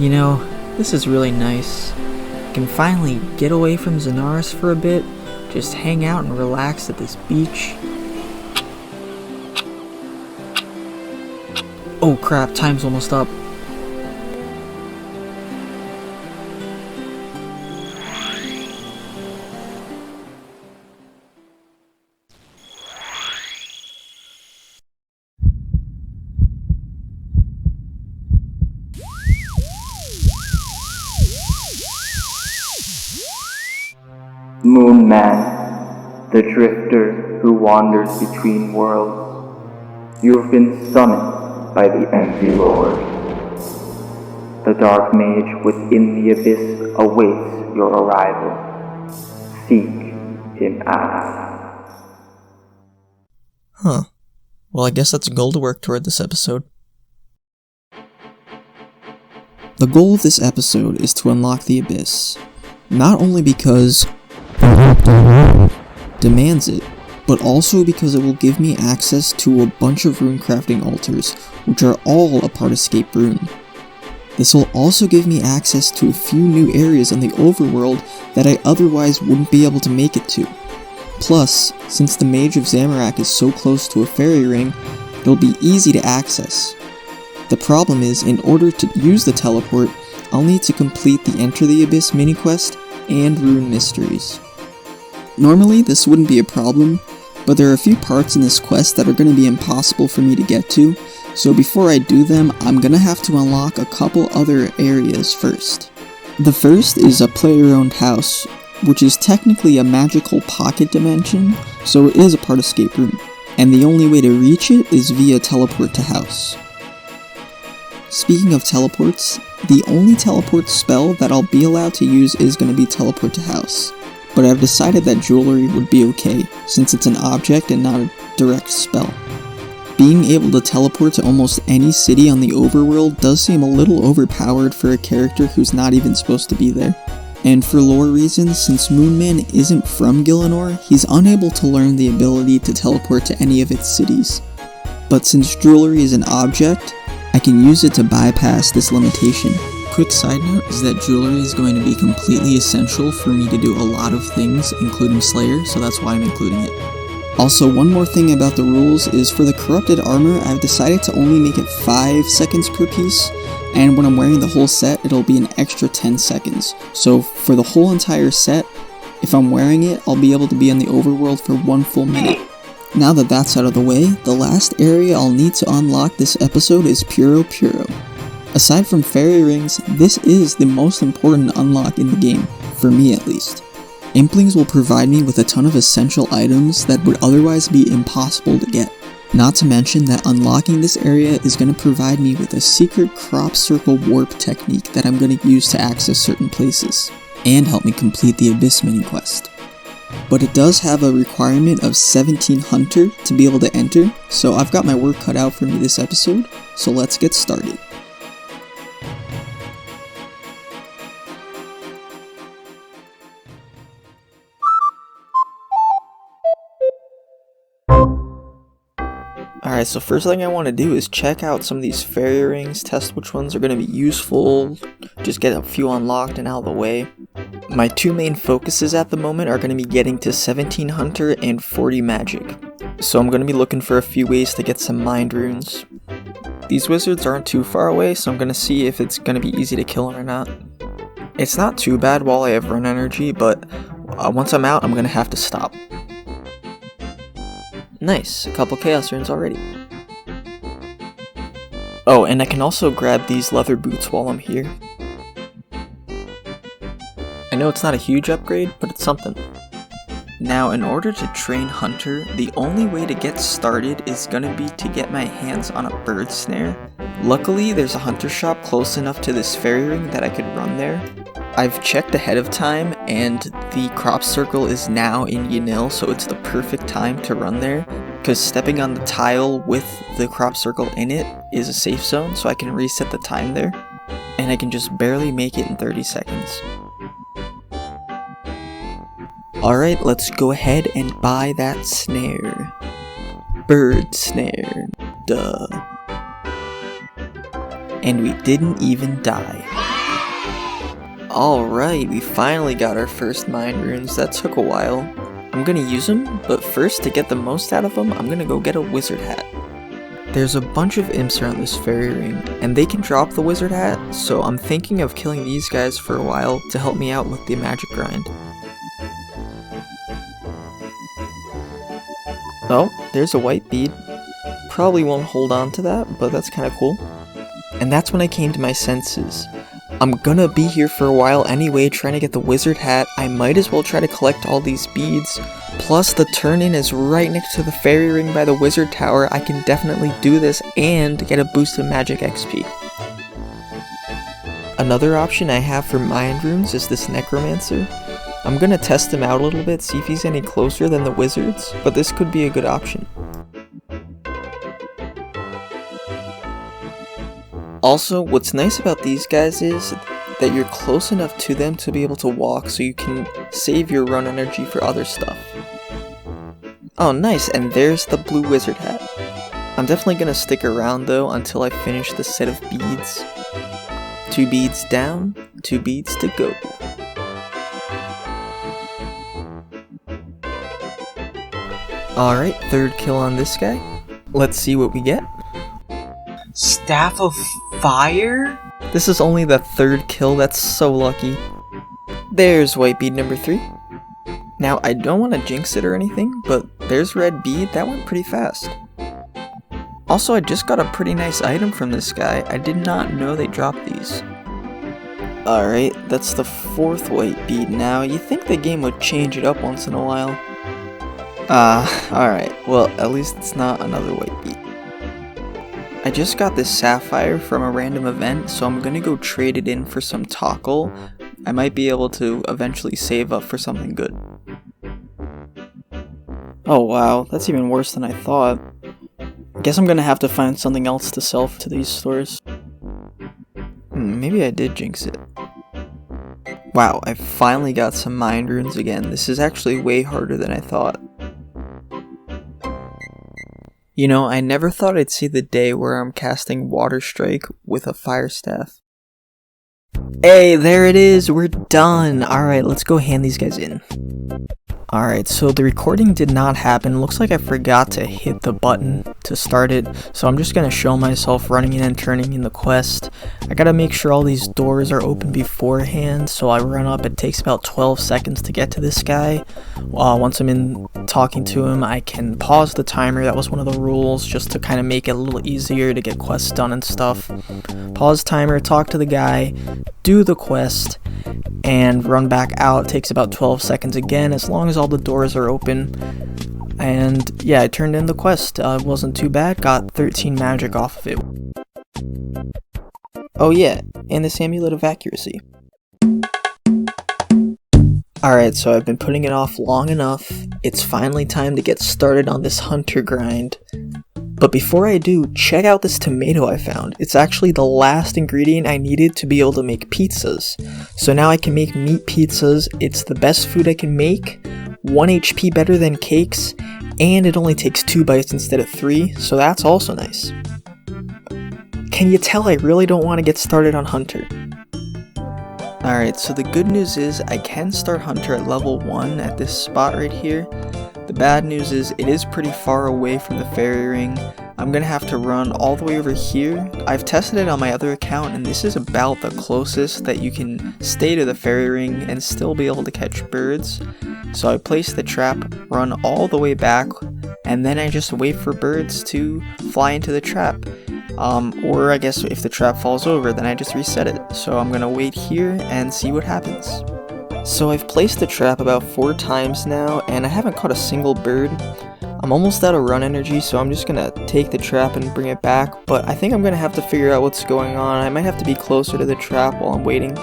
You know, this is really nice. I can finally get away from Xanaris for a bit, just hang out and relax at this beach. Oh crap, time's almost up. MoonMan, the drifter who wanders between worlds, you have been summoned by the Empty Lord. The Dark Mage within the Abyss awaits your arrival. Seek him out. Huh. Well, I guess that's a goal to work toward this episode. The goal of this episode is to unlock the Abyss. Not only because demands it, but also because it will give me access to a bunch of rune crafting altars, which are all a part of ScapeRune. This will also give me access to a few new areas on the overworld that I otherwise wouldn't be able to make it to. Plus, since the Mage of Zamorak is so close to a fairy ring, it'll be easy to access. The problem is, in order to use the teleport, I'll need to complete the Enter the Abyss mini-quest and Rune Mysteries. Normally, this wouldn't be a problem, but there are a few parts in this quest that are going to be impossible for me to get to, so before I do them, I'm going to have to unlock a couple other areas first. The first is a player-owned house, which is technically a magical pocket dimension, so it is a part of ScapeRune, and the only way to reach it is via teleport to house. Speaking of teleports, the only teleport spell that I'll be allowed to use is going to be teleport to house. But I've decided that jewelry would be okay, since it's an object and not a direct spell. Being able to teleport to almost any city on the overworld does seem a little overpowered for a character who's not even supposed to be there. And for lore reasons, since MoonMan isn't from Gielinor, he's unable to learn the ability to teleport to any of its cities. But since jewelry is an object, I can use it to bypass this limitation. Quick side note is that jewelry is going to be completely essential for me to do a lot of things, including Slayer, so that's why I'm including it. Also, one more thing about the rules is for the corrupted armor, I've decided to only make it 5 seconds per piece, and when I'm wearing the whole set, it'll be an extra 10 seconds. So for the whole entire set, if I'm wearing it, I'll be able to be in the overworld for 1 full minute. Now that that's out of the way, the last area I'll need to unlock this episode is Puro Puro. Aside from fairy rings, this is the most important unlock in the game, for me at least. Implings will provide me with a ton of essential items that would otherwise be impossible to get. Not to mention that unlocking this area is going to provide me with a secret crop circle warp technique that I'm going to use to access certain places, and help me complete the Abyss mini quest. But it does have a requirement of 17 Hunter to be able to enter, so I've got my work cut out for me this episode, so let's get started. Alright, so first thing I want to do is check out some of these fairy rings, test which ones are going to be useful, just get a few unlocked and out of the way. My 2 main focuses at the moment are going to be getting to 17 Hunter and 40 Magic, so I'm going to be looking for a few ways to get some Mind Runes. These wizards aren't too far away, so I'm going to see if it's going to be easy to kill them or not. It's not too bad while I have run energy, but once I'm out, I'm going to have to stop. Nice, a couple Chaos Runes already. Oh, and I can also grab these leather boots while I'm here. I know it's not a huge upgrade, but it's something. Now, in order to train Hunter, the only way to get started is gonna be to get my hands on a bird snare. Luckily, there's a Hunter shop close enough to this fairy ring that I could run there. I've checked ahead of time, and the crop circle is now in Yanil, so it's the perfect time to run there, because stepping on the tile with the crop circle in it is a safe zone, so I can reset the time there, and I can just barely make it in 30 seconds. Alright, let's go ahead and buy that snare. Bird snare. Duh. And we didn't even die. Alright, we finally got our first mind runes. That took a while. I'm gonna use them, but first, to get the most out of them, I'm gonna go get a wizard hat. There's a bunch of imps around this fairy ring, and they can drop the wizard hat, so I'm thinking of killing these guys for a while to help me out with the magic grind. Oh, there's a white bead. Probably won't hold on to that, but that's kinda cool. And that's when I came to my senses. I'm gonna be here for a while anyway, trying to get the wizard hat. I might as well try to collect all these beads. Plus, the turn-in is right next to the fairy ring by the wizard tower. I can definitely do this and get a boost of magic XP. Another option I have for mind runes is this necromancer. I'm gonna test him out a little bit, see if he's any closer than the wizards, but this could be a good option. Also, what's nice about these guys is that you're close enough to them to be able to walk, so you can save your run energy for other stuff. Oh nice, and there's the blue wizard hat. I'm definitely gonna stick around though until I finish the set of beads. 2 beads down, 2 beads to go. Alright, 3rd kill on this guy. Let's see what we get. Staff of Fire? This is only the 3rd kill, that's so lucky. There's white bead number 3. Now, I don't want to jinx it or anything, but there's red bead, that went pretty fast. Also, I just got a pretty nice item from this guy. I did not know they dropped these. Alright, that's the 4th white bead now. You think the game would change it up once in a while. Alright, well, at least it's not another white bead. I just got this sapphire from a random event, so I'm gonna go trade it in for some tackle. I might be able to eventually save up for something good. Oh wow, that's even worse than I thought. I guess I'm gonna have to find something else to sell to these stores. Maybe I did jinx it. Wow, I finally got some mind runes again. This is actually way harder than I thought. You know, I never thought I'd see the day where I'm casting Water Strike with a Fire Staff. Hey, there it is! We're done! Alright, let's go hand these guys in. Alright, so the recording did not happen. Looks like I forgot to hit the button to start it, so I'm just gonna show myself running in and turning in the quest. I gotta make sure all these doors are open beforehand, so I run up. It takes about 12 seconds to get to this guy. Once I'm in talking to him, I can pause the timer. That was one of the rules, just to kind of make it a little easier to get quests done and stuff. Pause timer, talk to the guy, do the quest, and run back out. It takes about 12 seconds again, as long as all the doors are open. And yeah, I turned in the quest. It wasn't too bad, got 13 magic off of it. Oh yeah, and this Amulet of Accuracy. Alright, so I've been putting it off long enough. It's finally time to get started on this hunter grind. But before I do, check out this tomato I found. It's actually the last ingredient I needed to be able to make pizzas. So now I can make meat pizzas. It's the best food I can make, 1 HP better than cakes, and it only takes 2 bites instead of 3, so that's also nice. Can you tell I really don't want to get started on Hunter? Alright, so the good news is I can start Hunter at level 1 at this spot right here. The bad news is it is pretty far away from the fairy ring. I'm gonna have to run all the way over here. I've tested it on my other account, and this is about the closest that you can stay to the fairy ring and still be able to catch birds. So I place the trap, run all the way back, and then I just wait for birds to fly into the trap. Or I guess if the trap falls over, then I just reset it. So I'm gonna wait here and see what happens. So I've placed the trap about 4 times now, and I haven't caught a single bird. I'm almost out of run energy, so I'm just gonna take the trap and bring it back, but I think I'm gonna have to figure out what's going on. I might have to be closer to the trap while I'm waiting.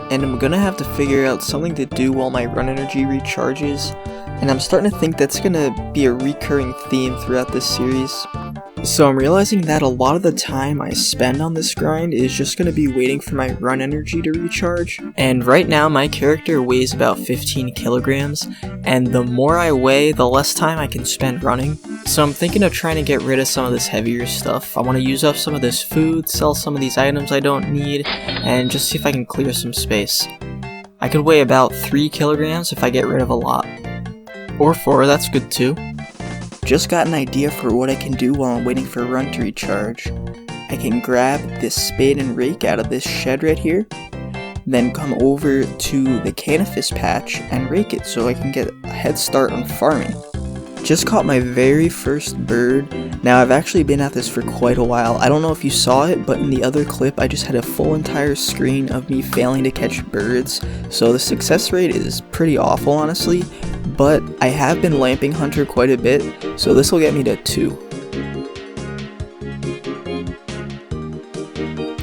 And I'm gonna have to figure out something to do while my run energy recharges, and I'm starting to think that's gonna be a recurring theme throughout this series. So I'm realizing that a lot of the time I spend on this grind is just going to be waiting for my run energy to recharge. And right now my character weighs about 15 kilograms, and the more I weigh, the less time I can spend running. So I'm thinking of trying to get rid of some of this heavier stuff. I want to use up some of this food, sell some of these items I don't need, and just see if I can clear some space. I could weigh about 3 kilograms if I get rid of a lot. Or 4, that's good too. Just got an idea for what I can do while I'm waiting for Run to recharge. I can grab this spade and rake out of this shed right here, then come over to the cannabis patch and rake it so I can get a head start on farming. Just caught my very first bird. Now I've actually been at this for quite a while. I don't know if you saw it, but in the other clip I just had a full entire screen of me failing to catch birds, so the success rate is pretty awful honestly, but I have been lamping Hunter quite a bit, so this will get me to 2.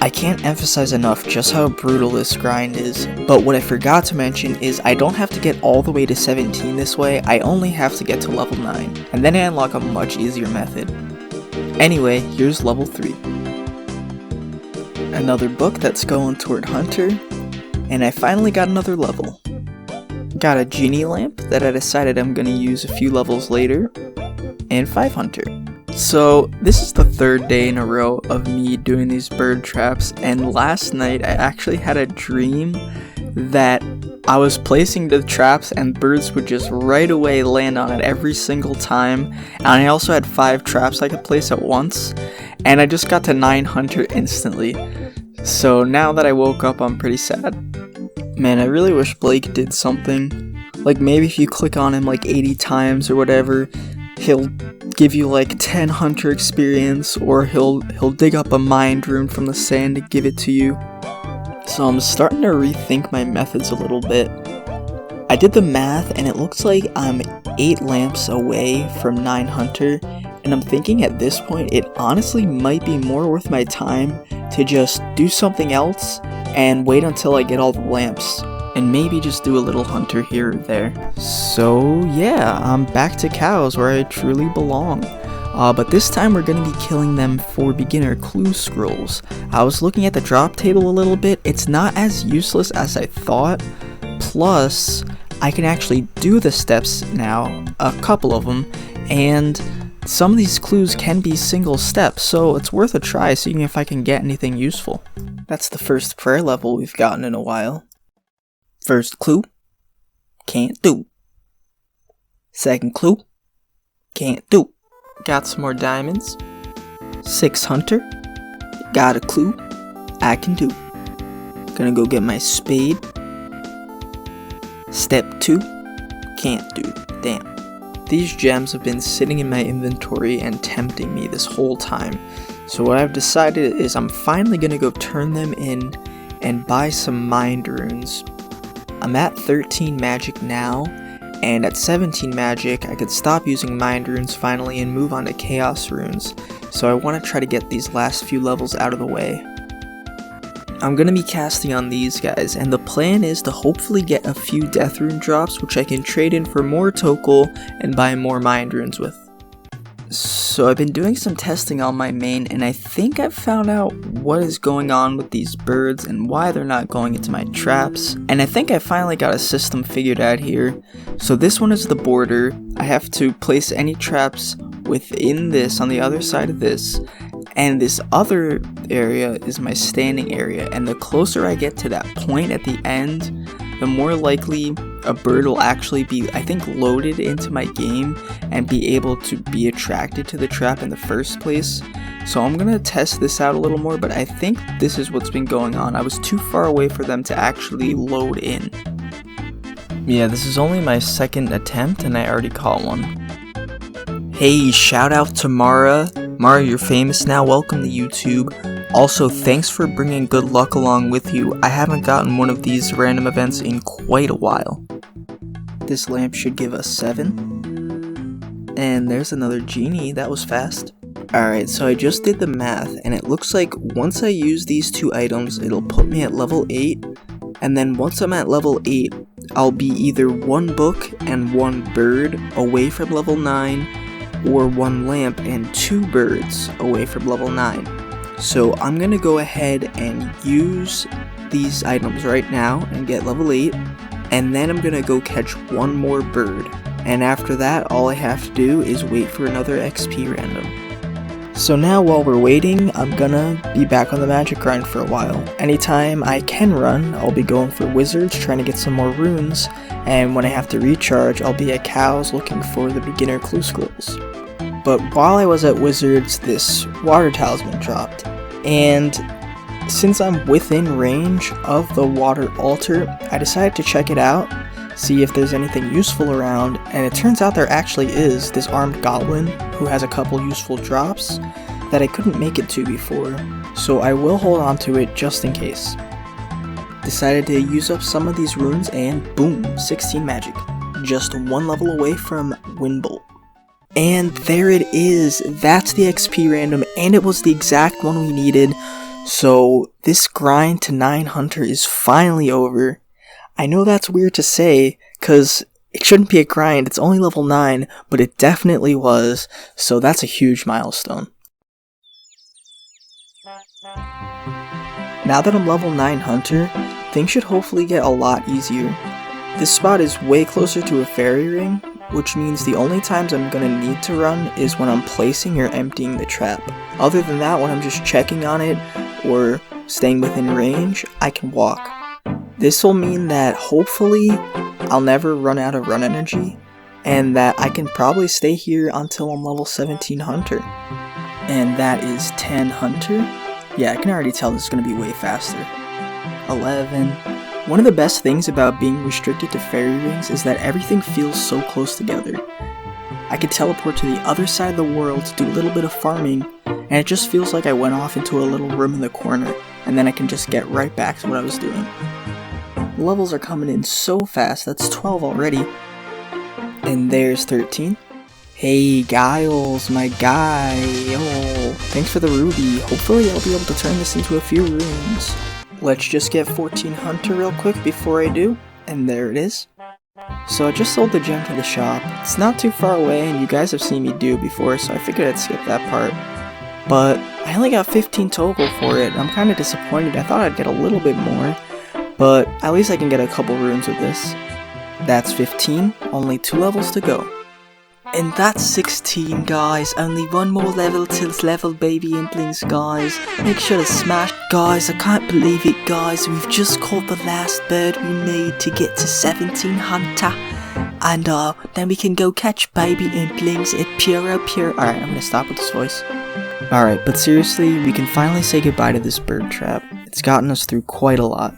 I can't emphasize enough just how brutal this grind is, but what I forgot to mention is I don't have to get all the way to 17 this way, I only have to get to level 9, and then I unlock a much easier method. Anyway, here's level 3. Another book that's going toward Hunter, and I finally got another level. Got a genie lamp that I decided I'm going to use a few levels later, and 5 Hunter. So this is the 3rd day in a row of me doing these bird traps, and last night I actually had a dream that I was placing the traps and birds would just right away land on it every single time, and I also had 5 traps I could place at once, and I just got to 9 Hunter instantly. So now that I woke up, I'm pretty sad. Man, I really wish Blake did something. Like maybe if you click on him like 80 times or whatever, he'll give you like 10 Hunter experience, or he'll dig up a mind rune from the sand to give it to you. So I'm starting to rethink my methods a little bit. I did the math and it looks like I'm 8 lamps away from 9 Hunter, and I'm thinking at this point it honestly might be more worth my time to just do something else and wait until I get all the lamps, and maybe just do a little Hunter here or there. So yeah, I'm back to cows where I truly belong. But this time we're going to be killing them for beginner clue scrolls. I was looking at the drop table a little bit, it's not as useless as I thought, plus I can actually do the steps now, a couple of them, and some of these clues can be single steps, so it's worth a try seeing if I can get anything useful. That's the first prayer level we've gotten in a while. First clue, can't do. Second clue, can't do. Got some more diamonds. 6 Hunter, got a clue, I can do. Gonna go get my spade. Step 2, can't do, damn. These gems have been sitting in my inventory and tempting me this whole time. So what I've decided is I'm finally gonna go turn them in and buy some mind runes. I'm at 13 magic now, and at 17 magic I could stop using mind runes finally and move on to chaos runes, so I want to try to get these last few levels out of the way. I'm going to be casting on these guys, and the plan is to hopefully get a few death rune drops which I can trade in for more Tokal and buy more mind runes with. So I've been doing some testing on my main, and I think I've found out what is going on with these birds and why they're not going into my traps, and I think I finally got a system figured out here. So this one is the border. I have to place any traps within this on the other side of this, and this other area is my standing area, and the closer I get to that point at the end, the more likely a bird will actually be, I think, loaded into my game and be able to be attracted to the trap in the first place. So I'm gonna test this out a little more, but I think this is what's been going on. I was too far away for them to actually load in. Yeah, this is only my 2nd attempt and I already caught one. Hey, shout out to Mara. Mara, you're famous now, welcome to YouTube. Also, thanks for bringing good luck along with you. I haven't gotten one of these random events in quite a while. This lamp should give us 7. And there's another genie, that was fast. Alright, so I just did the math, and it looks like once I use these 2 items, it'll put me at level 8. And then once I'm at level 8, I'll be either 1 book and 1 bird away from level 9, or 1 lamp and 2 birds away from level 9. So I'm gonna go ahead and use these items right now and get level 8, and then I'm gonna go catch 1 more bird, and after that all I have to do is wait for another XP random. So now while we're waiting, I'm gonna be back on the magic grind for a while. Anytime I can run, I'll be going for wizards, trying to get some more runes, and when I have to recharge, I'll be at cows looking for the beginner clue scrolls. But while I was at wizards, this water talisman dropped, and since I'm within range of the water altar, I decided to check it out, see if there's anything useful around, and it turns out there actually is this armed goblin who has a couple useful drops that I couldn't make it to before, so I will hold on to it just in case. Decided to use up some of these runes and boom, 16 magic. Just one level away from Windbolt. And there it is, that's the XP random, and it was the exact one we needed, so this grind to 9 Hunter is finally over. I know that's weird to say, cause it shouldn't be a grind, it's only level 9, but it definitely was, so that's a huge milestone. Now that I'm level 9 Hunter, things should hopefully get a lot easier. This spot is way closer to a fairy ring, which means the only times I'm gonna need to run is when I'm placing or emptying the trap. Other than that, when I'm just checking on it or staying within range, I can walk. This will mean that hopefully I'll never run out of run energy, and that I can probably stay here until I'm level 17 Hunter. And that is 10 Hunter? Yeah, I can already tell this is going to be way faster. 11. One of the best things about being restricted to fairy rings is that everything feels so close together. I could teleport to the other side of the world to do a little bit of farming, and it just feels like I went off into a little room in the corner, and then I can just get right back to what I was doing. Levels are coming in so fast, that's 12 already. And there's 13. Hey Giles, my guy, oh, thanks for the ruby. Hopefully I'll be able to turn this into a few runes. Let's just get 14 Hunter real quick before I do, and there it is. So I just sold the gem to the shop. It's not too far away and you guys have seen me do before, so I figured I'd skip that part. But I only got 15 total for it. I'm kind of disappointed. I thought I'd get a little bit more, but at least I can get a couple runes with this. That's 15, only 2 levels to go. And that's 16, guys. Only one more level till it's level baby Implings, guys. Make sure to smash. Guys, I can't believe it, guys. We've just caught the last bird we need to get to 17 Hunter. And then we can go catch baby Implings at Puro. Alright, I'm gonna stop with this voice. Alright, but seriously, we can finally say goodbye to this bird trap. It's gotten us through quite a lot.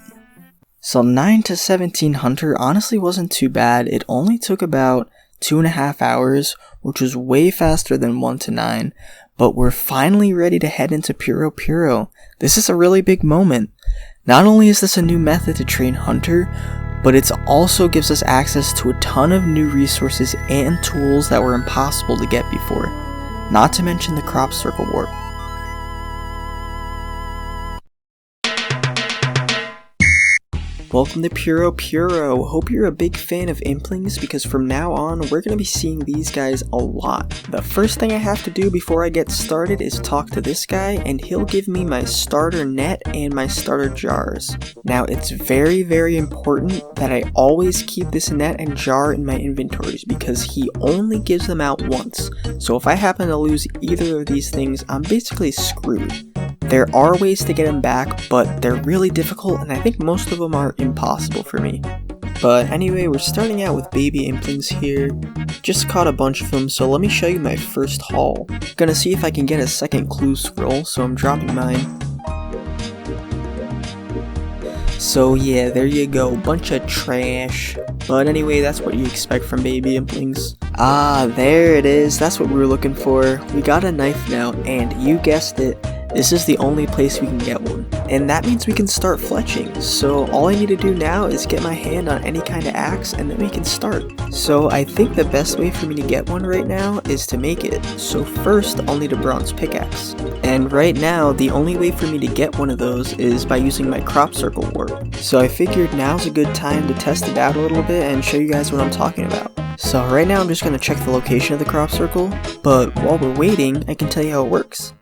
So 9 to 17 Hunter honestly wasn't too bad. It only took about 2.5 hours, which was way faster than 1 to 9, but we're finally ready to head into Puro. This is a really big moment. Not only is this a new method to train Hunter, but it also gives us access to a ton of new resources and tools that were impossible to get before, not to mention the crop circle warp. Welcome to Puro. Hope you're a big fan of Implings, because from now on, we're going to be seeing these guys a lot. The first thing I have to do before I get started is talk to this guy, and he'll give me my starter net and my starter jars. Now, it's very, very important that I always keep this net and jar in my inventories, because he only gives them out once. So if I happen to lose either of these things, I'm basically screwed. There are ways to get them back, but they're really difficult, and I think most of them are impossible for me. But anyway, we're starting out with baby Implings here. Just caught a bunch of them, so let me show you my first haul. Gonna see if I can get a second clue scroll, so I'm dropping mine. So yeah, there you go, bunch of trash. But anyway, that's what you expect from baby Implings. Ah, there it is, that's what we were looking for. We got a knife now, and you guessed it, this is the only place we can get one. And that means we can start fletching, so all I need to do now is get my hand on any kind of axe and then we can start. So I think the best way for me to get one right now is to make it. So first I'll need a bronze pickaxe. And right now the only way for me to get one of those is by using my crop circle warp. So I figured now's a good time to test it out a little bit and show you guys what I'm talking about. So right now I'm just going to check the location of the crop circle, but while we're waiting I can tell you how it works.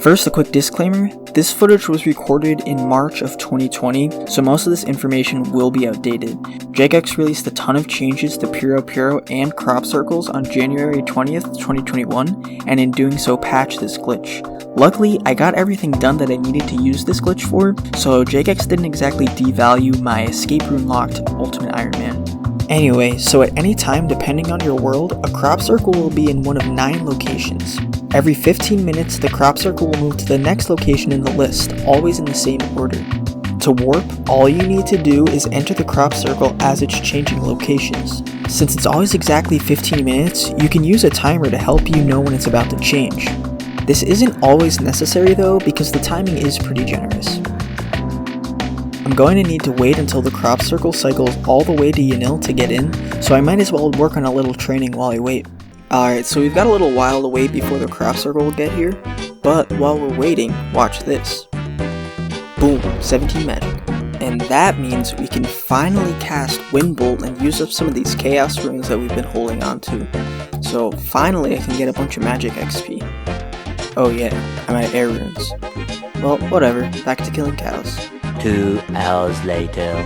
First, a quick disclaimer, this footage was recorded in March of 2020, so most of this information will be outdated. Jagex released a ton of changes to Puro and crop circles on January 20th, 2021, and in doing so patched this glitch. Luckily, I got everything done that I needed to use this glitch for, so Jagex didn't exactly devalue my ScapeRune locked Ultimate Iron Man. Anyway, so at any time, depending on your world, a crop circle will be in one of 9 locations. Every 15 minutes, the crop circle will move to the next location in the list, always in the same order. To warp, all you need to do is enter the crop circle as it's changing locations. Since it's always exactly 15 minutes, you can use a timer to help you know when it's about to change. This isn't always necessary though, because the timing is pretty generous. I'm going to need to wait until the crop circle cycles all the way to Gielinor to get in, so I might as well work on a little training while I wait. Alright, so we've got a little while to wait before the crop circle will get here, but while we're waiting, watch this. Boom, 17 magic. And that means we can finally cast Windbolt and use up some of these chaos runes that we've been holding on to. So finally I can get a bunch of magic XP. Oh yeah, I'm out of air runes. Well, whatever, back to killing cows. 2 hours later.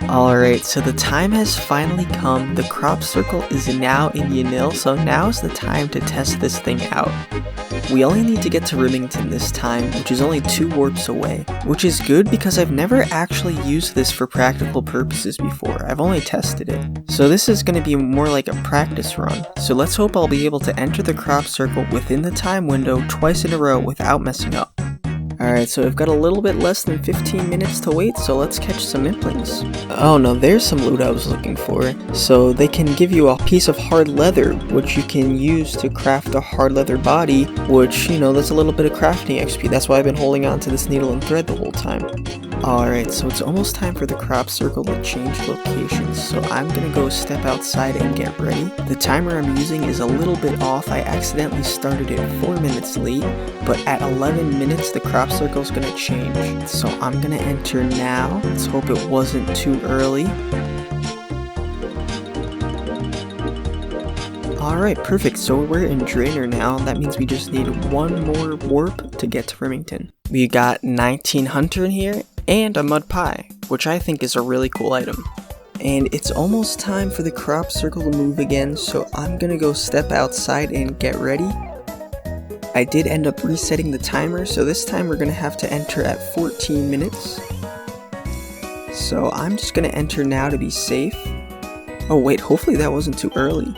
Alright, so the time has finally come. The crop circle is now in Gielinor, so now's the time to test this thing out. We only need to get to Remington this time, which is only 2 warps away, which is good because I've never actually used this for practical purposes before. I've only tested it. So this is going to be more like a practice run. So let's hope I'll be able to enter the crop circle within the time window twice in a row without messing up. Alright, so we've got a little bit less than 15 minutes to wait, so let's catch some Implings. Oh no, there's some loot I was looking for. So they can give you a piece of hard leather, which you can use to craft a hard leather body, which, you know, that's a little bit of crafting XP. That's why I've been holding on to this needle and thread the whole time. Alright, so it's almost time for the crop circle to change locations, so I'm gonna go step outside and get ready. The timer I'm using is a little bit off. I accidentally started it 4 minutes late, but at 11 minutes the crop circle's gonna change. So I'm gonna enter now. Let's hope it wasn't too early. Alright, perfect. So we're in Draenor now. That means we just need 1 more warp to get to Remington. We got 19 Hunter in here and a Mud Pie, which I think is a really cool item. And it's almost time for the crop circle to move again, so I'm gonna go step outside and get ready. I did end up resetting the timer, so this time we're gonna have to enter at 14 minutes. So I'm just gonna enter now to be safe. Oh wait, hopefully that wasn't too early.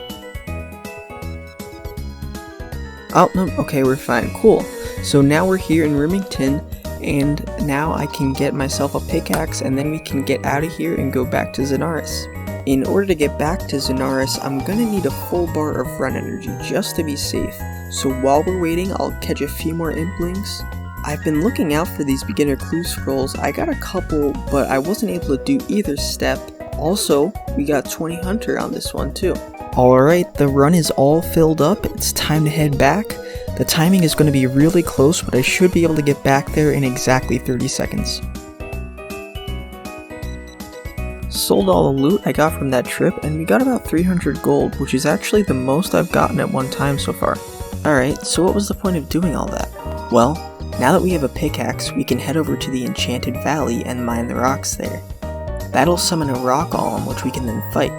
Oh no, okay, we're fine, cool. So now we're here in Remington, and now I can get myself a pickaxe, and then we can get out of here and go back to Zenaris. In order to get back to Zenaris, I'm gonna need a full bar of run energy just to be safe. So while we're waiting, I'll catch a few more Implings. I've been looking out for these beginner clue scrolls. I got a couple, but I wasn't able to do either step. Also, we got 20 Hunter on this one too. Alright, the run is all filled up. It's time to head back. The timing is going to be really close, but I should be able to get back there in exactly 30 seconds. Sold all the loot I got from that trip, and we got about 300 gold, which is actually the most I've gotten at one time so far. Alright, so what was the point of doing all that? Well, now that we have a pickaxe, we can head over to the Enchanted Valley and mine the rocks there. That'll summon a rock golem, which we can then fight.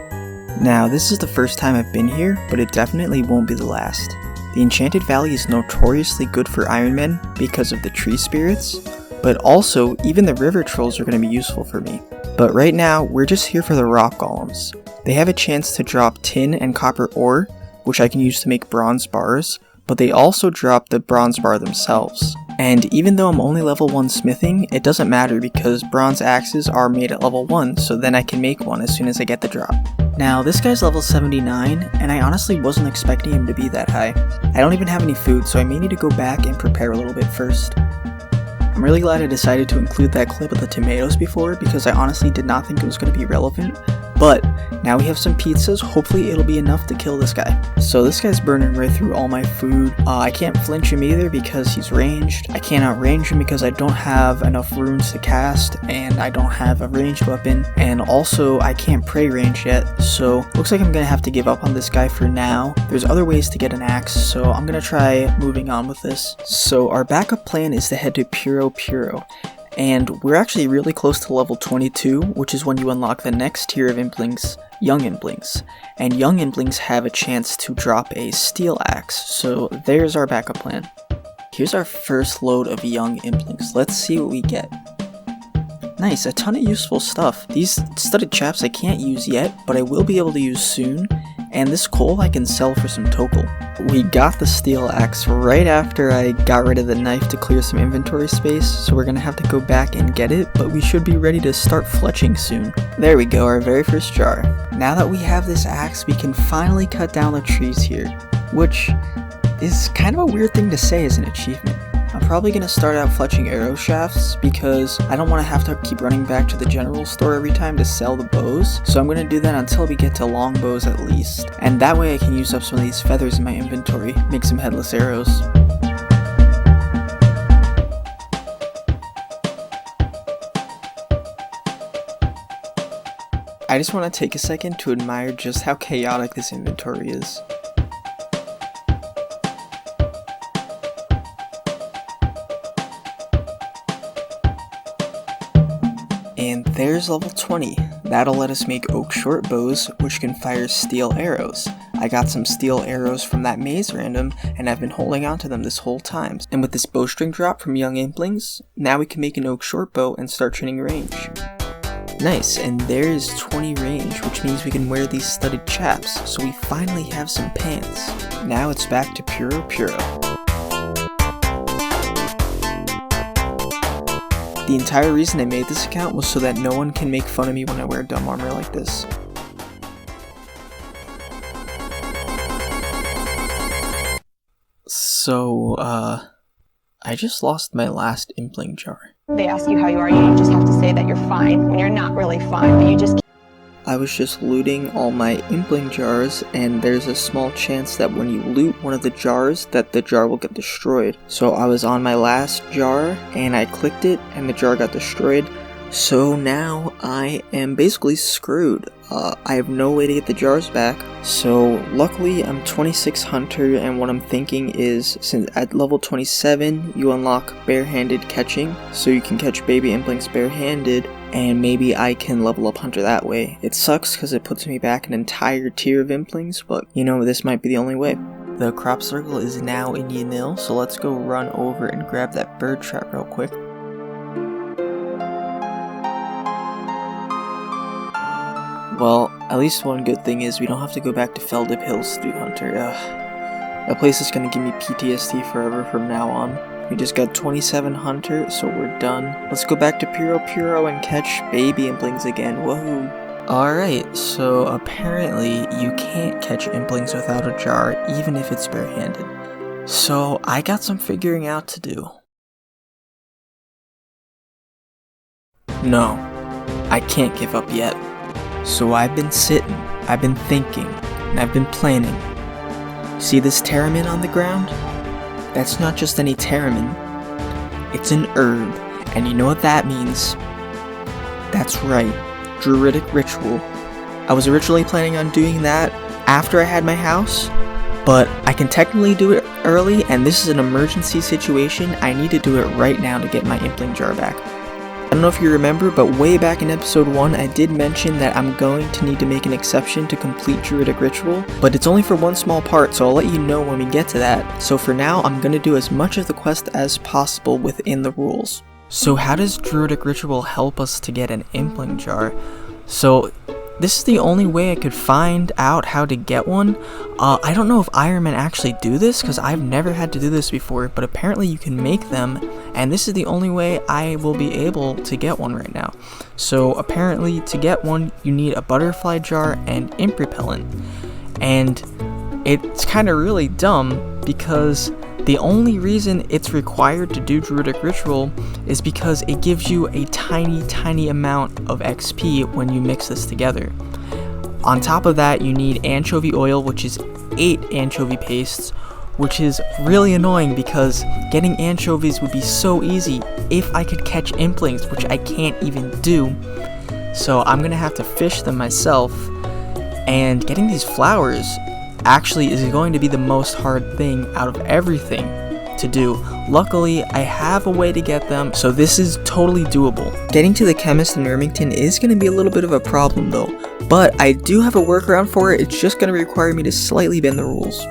Now, this is the first time I've been here, but it definitely won't be the last. The Enchanted Valley is notoriously good for Iron Men because of the tree spirits, but also even the river trolls are going to be useful for me. But right now, we're just here for the rock golems. They have a chance to drop tin and copper ore, which I can use to make bronze bars, but they also drop the bronze bar themselves. And even though I'm only level 1 smithing, it doesn't matter because bronze axes are made at level 1, so then I can make one as soon as I get the drop. Now, this guy's level 79, and I honestly wasn't expecting him to be that high. I don't even have any food, so I may need to go back and prepare a little bit first. I'm really glad I decided to include that clip of the tomatoes before, because I honestly did not think it was going to be relevant, But now we have some pizzas, hopefully it'll be enough to kill this guy. So this guy's burning right through all my food. I can't flinch him either because he's ranged. I can't outrange him because I don't have enough runes to cast, and I don't have a ranged weapon, and also I can't pray range yet, so looks like I'm gonna have to give up on this guy for now. There's other ways to get an axe, so I'm gonna try moving on with this. So our backup plan is to head to Puro, and we're actually really close to level 22, which is when you unlock the next tier of Implings, Young Implings. And Young Implings have a chance to drop a steel axe, so there's our backup plan. Here's our first load of Young Implings. Let's see what we get. Nice, a ton of useful stuff. These studded chaps I can't use yet, but I will be able to use soon. And this coal I can sell for some total. We got the steel axe right after I got rid of the knife to clear some inventory space, so we're gonna have to go back and get it, but we should be ready to start fletching soon. There we go, our very first jar. Now that we have this axe, we can finally cut down the trees here, which is kind of a weird thing to say as an achievement. I'm probably going to start out fletching arrow shafts because I don't want to have to keep running back to the general store every time to sell the bows, so I'm going to do that until we get to long bows at least, and that way I can use up some of these feathers in my inventory, make some headless arrows. I just want to take a second to admire just how chaotic this inventory is. And there's level 20. That'll let us make oak short bows, which can fire steel arrows. I got some steel arrows from that maze random, and I've been holding on to them this whole time. And with this bowstring drop from Young Implings, now we can make an oak short bow and start training range. Nice, and there's 20 range, which means we can wear these studded chaps, so we finally have some pants. Now it's back to Puro. The entire reason I made this account was so that no one can make fun of me when I wear dumb armor like this. So, I just lost my last Impling jar. They ask you how you are, you just have to say that you're fine when you're not really fine, but you just I was just looting all my Impling jars, and there's a small chance that when you loot one of the jars, that the jar will get destroyed. So I was on my last jar, and I clicked it, and the jar got destroyed. So now I am basically screwed. I have no way to get the jars back. So luckily I'm 26 Hunter, and what I'm thinking is, since at level 27 you unlock barehanded catching, so you can catch baby Implings barehanded, and maybe I can level up Hunter that way. It sucks because it puts me back an entire tier of Implings, but you know, this might be the only way. The crop circle is now in Gielinor, so let's go run over and grab that bird trap real quick. Well, at least one good thing is we don't have to go back to Feldip Hills to do Hunter. That place is going to give me PTSD forever from now on. We just got 27 Hunter, so we're done. Let's go back to Puro and catch baby Implings again. Woohoo! Alright, so apparently you can't catch Implings without a jar, even if it's barehanded. So I got some figuring out to do. No, I can't give up yet. So I've been sitting, I've been thinking, and I've been planning. See this Terramin on the ground? That's not just any Terramin. It's an herb, and you know what that means? That's right, Druidic Ritual. I was originally planning on doing that after I had my house, but I can technically do it early, and this is an emergency situation. I need to do it right now to get my Impling jar back. I don't know if you remember, but way back in episode 1, I did mention that I'm going to need to make an exception to complete Druidic Ritual, but it's only for one small part, so I'll let you know when we get to that. So for now, I'm going to do as much of the quest as possible within the rules. So how does Druidic Ritual help us to get an Impling jar? So this is the only way I could find out how to get one. I don't know if Ironmen actually do this, because I've never had to do this before, but apparently you can make them, and this is the only way I will be able to get one right now. So apparently to get one, you need a butterfly jar and imp repellent. And it's kind of really dumb, because the only reason it's required to do Druidic Ritual is because it gives you a tiny amount of XP when you mix this together. On top of that, you need anchovy oil, which is 8 anchovy pastes, which is really annoying because getting anchovies would be so easy if I could catch implings, which I can't even do. So I'm gonna have to fish them myself, and getting these flowers actually is going to be the most hard thing out of everything to do. Luckily, I have a way to get them, so this is totally doable. Getting to the chemist in Remington is going to be a little bit of a problem though, but I do have a workaround for it. It's just going to require me to slightly bend the rules.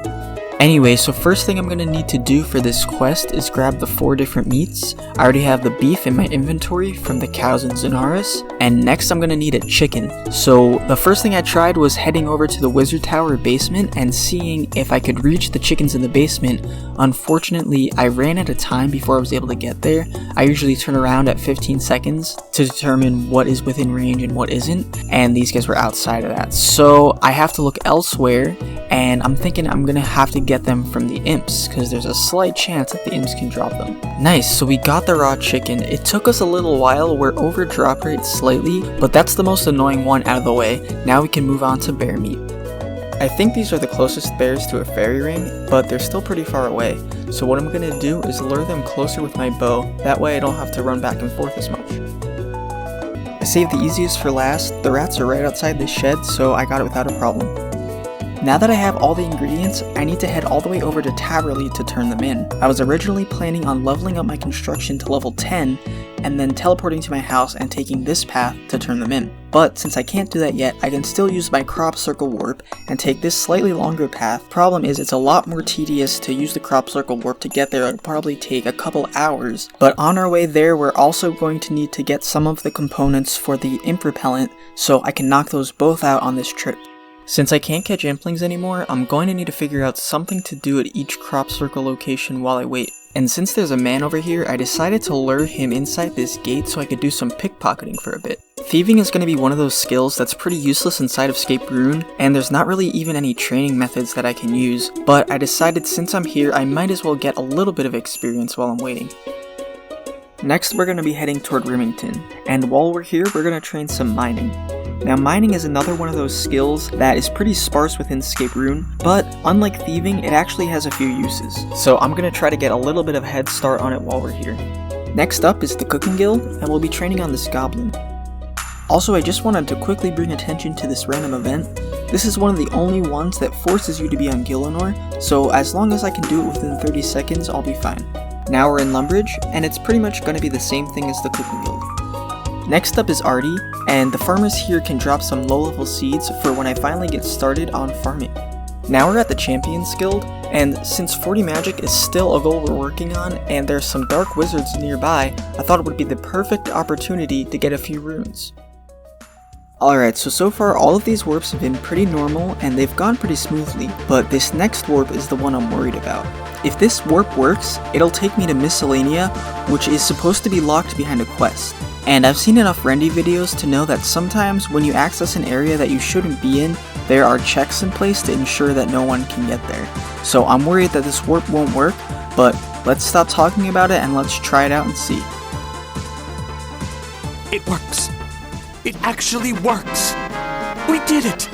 Anyway, so first thing I'm going to need to do for this quest is grab the 4 different meats. I already have the beef in my inventory from the cows in Zenaris, and next I'm going to need a chicken. So the first thing I tried was heading over to the wizard tower basement and seeing if I could reach the chickens in the basement. Unfortunately, I ran out of time before I was able to get there. I usually turn around at 15 seconds to determine what is within range and what isn't, and these guys were outside of that. So I have to look elsewhere, and I'm thinking I'm going to have to get them from the imps, because there's a slight chance that the imps can drop them. Nice, so we got the raw chicken. It took us a little while, we're over drop rate slightly, but that's the most annoying one out of the way. Now we can move on to bear meat. I think these are the closest bears to a fairy ring, but they're still pretty far away. So what I'm gonna do is lure them closer with my bow, that way I don't have to run back and forth as much. I saved the easiest for last. The rats are right outside this shed, so I got it without a problem. Now that I have all the ingredients, I need to head all the way over to Taverley to turn them in. I was originally planning on leveling up my construction to level 10, and then teleporting to my house and taking this path to turn them in. But since I can't do that yet, I can still use my crop circle warp and take this slightly longer path. Problem is, it's a lot more tedious to use the crop circle warp to get there. It'll probably take a couple hours. But on our way there, we're also going to need to get some of the components for the imp repellent, so I can knock those both out on this trip. Since I can't catch implings anymore, I'm going to need to figure out something to do at each crop circle location while I wait. And since there's a man over here, I decided to lure him inside this gate so I could do some pickpocketing for a bit. Thieving is going to be one of those skills that's pretty useless inside of ScapeRune, and there's not really even any training methods that I can use, but I decided since I'm here, I might as well get a little bit of experience while I'm waiting. Next, we're going to be heading toward Remington, and while we're here, we're going to train some mining. Now, mining is another one of those skills that is pretty sparse within ScapeRune, but unlike thieving, it actually has a few uses. So I'm going to try to get a little bit of a head start on it while we're here. Next up is the Cooking Guild, and we'll be training on this goblin. Also, I just wanted to quickly bring attention to this random event. This is one of the only ones that forces you to be on Gielinor, so as long as I can do it within 30 seconds, I'll be fine. Now we're in Lumbridge, and it's pretty much going to be the same thing as the Cooking Guild. Next up is Artie, and the farmers here can drop some low-level seeds for when I finally get started on farming. Now we're at the Champions Guild, and since 40 magic is still a goal we're working on, and there's some dark wizards nearby, I thought it would be the perfect opportunity to get a few runes. Alright, so far all of these warps have been pretty normal, and they've gone pretty smoothly, but this next warp is the one I'm worried about. If this warp works, it'll take me to Miscellanea, which is supposed to be locked behind a quest. And I've seen enough Rendy videos to know that sometimes when you access an area that you shouldn't be in, there are checks in place to ensure that no one can get there. So I'm worried that this warp won't work, but let's stop talking about it and let's try it out and see. It works! It actually works! We did it!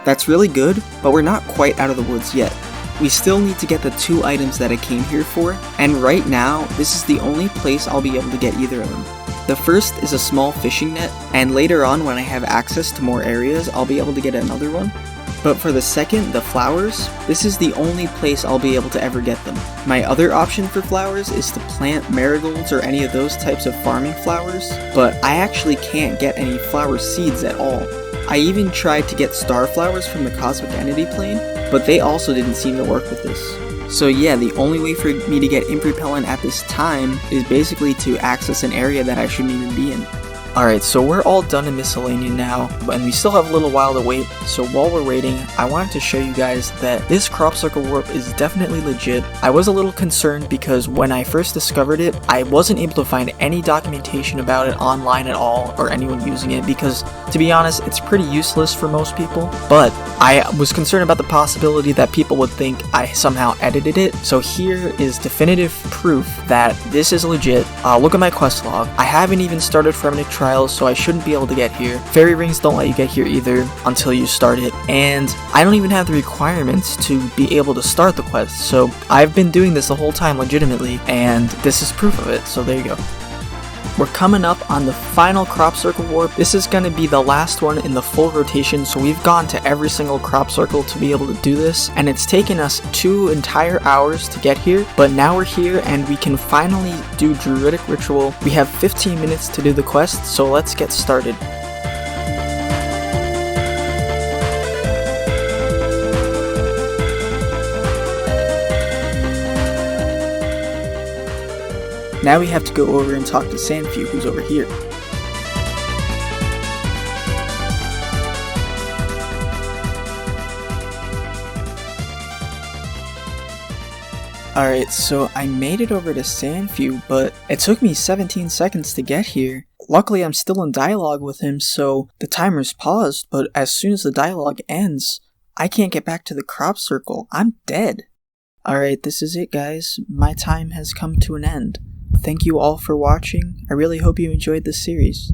That's really good, but we're not quite out of the woods yet. We still need to get the 2 items that I came here for, and right now, this is the only place I'll be able to get either of them. The first is a small fishing net, and later on when I have access to more areas, I'll be able to get another one. But for the second, the flowers, this is the only place I'll be able to ever get them. My other option for flowers is to plant marigolds or any of those types of farming flowers, but I actually can't get any flower seeds at all. I even tried to get star flowers from the Cosmic Entity plane, but they also didn't seem to work with this. So yeah, the only way for me to get imp repellent at this time is basically to access an area that I shouldn't even be in. Alright, so we're all done in Miscellanea now, and we still have a little while to wait, so while we're waiting, I wanted to show you guys that this crop circle warp is definitely legit. I was a little concerned because when I first discovered it, I wasn't able to find any documentation about it online at all, or anyone using it, because to be honest, it's pretty useless for most people, but I was concerned about the possibility that people would think I somehow edited it, so here is definitive proof that this is legit. Look at my quest log. I haven't even started Fremennik trials, so I shouldn't be able to get here. Fairy rings don't let you get here either until you start it, and I don't even have the requirements to be able to start the quest, so I've been doing this the whole time legitimately, and this is proof of it, so there you go. We're coming up on the final crop circle warp. This is going to be the last one in the full rotation, so we've gone to every single crop circle to be able to do this, and it's taken us 2 entire hours to get here, but now we're here and we can finally do Druidic Ritual. We have 15 minutes to do the quest, so let's get started. Now we have to go over and talk to Sandfew, who's over here. Alright, so I made it over to Sandfew, but it took me 17 seconds to get here. Luckily I'm still in dialogue with him, so the timer's paused, but as soon as the dialogue ends, I can't get back to the crop circle. I'm dead. Alright, this is it guys. My time has come to an end. Thank you all for watching. I really hope you enjoyed this series.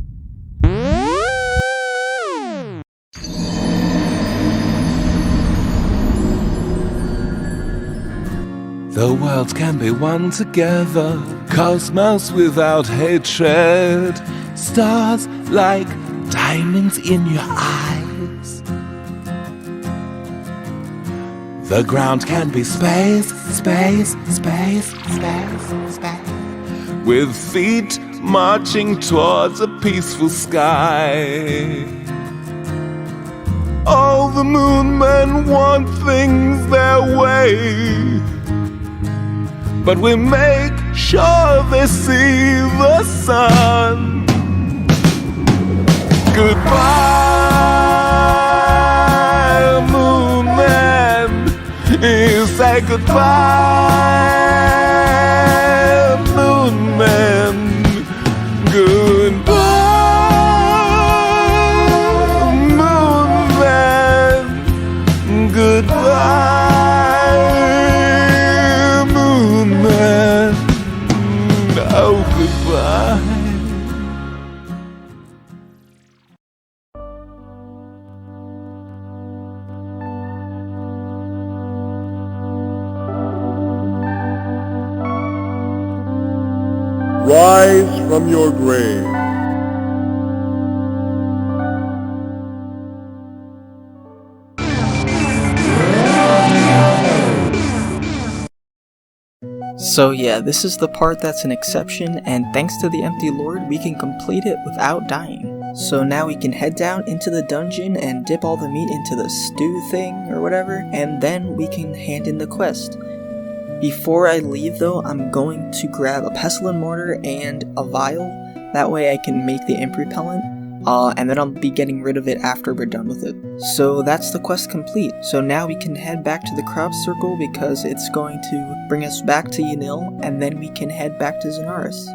The world can be one together, cosmos without hatred, stars like diamonds in your eyes. The ground can be space, space, space, space, space, with feet marching towards a peaceful sky. All the moonmen want things their way, but we make sure they see the sun. Goodbye, moonmen. You say goodbye, moonmen. Goodbye, moonmen. Goodbye, moonmen. Oh, goodbye. Rise from your grave. So yeah, this is the part that's an exception, and thanks to the Empty Lord, we can complete it without dying. So now we can head down into the dungeon and dip all the meat into the stew thing or whatever, and then we can hand in the quest. Before I leave though, I'm going to grab a pestle and mortar and a vial, that way I can make the imp repellent, and then I'll be getting rid of it after we're done with it. So that's the quest complete. So now we can head back to the crop circle because it's going to bring us back to Gielinor, and then we can head back to Zanaris.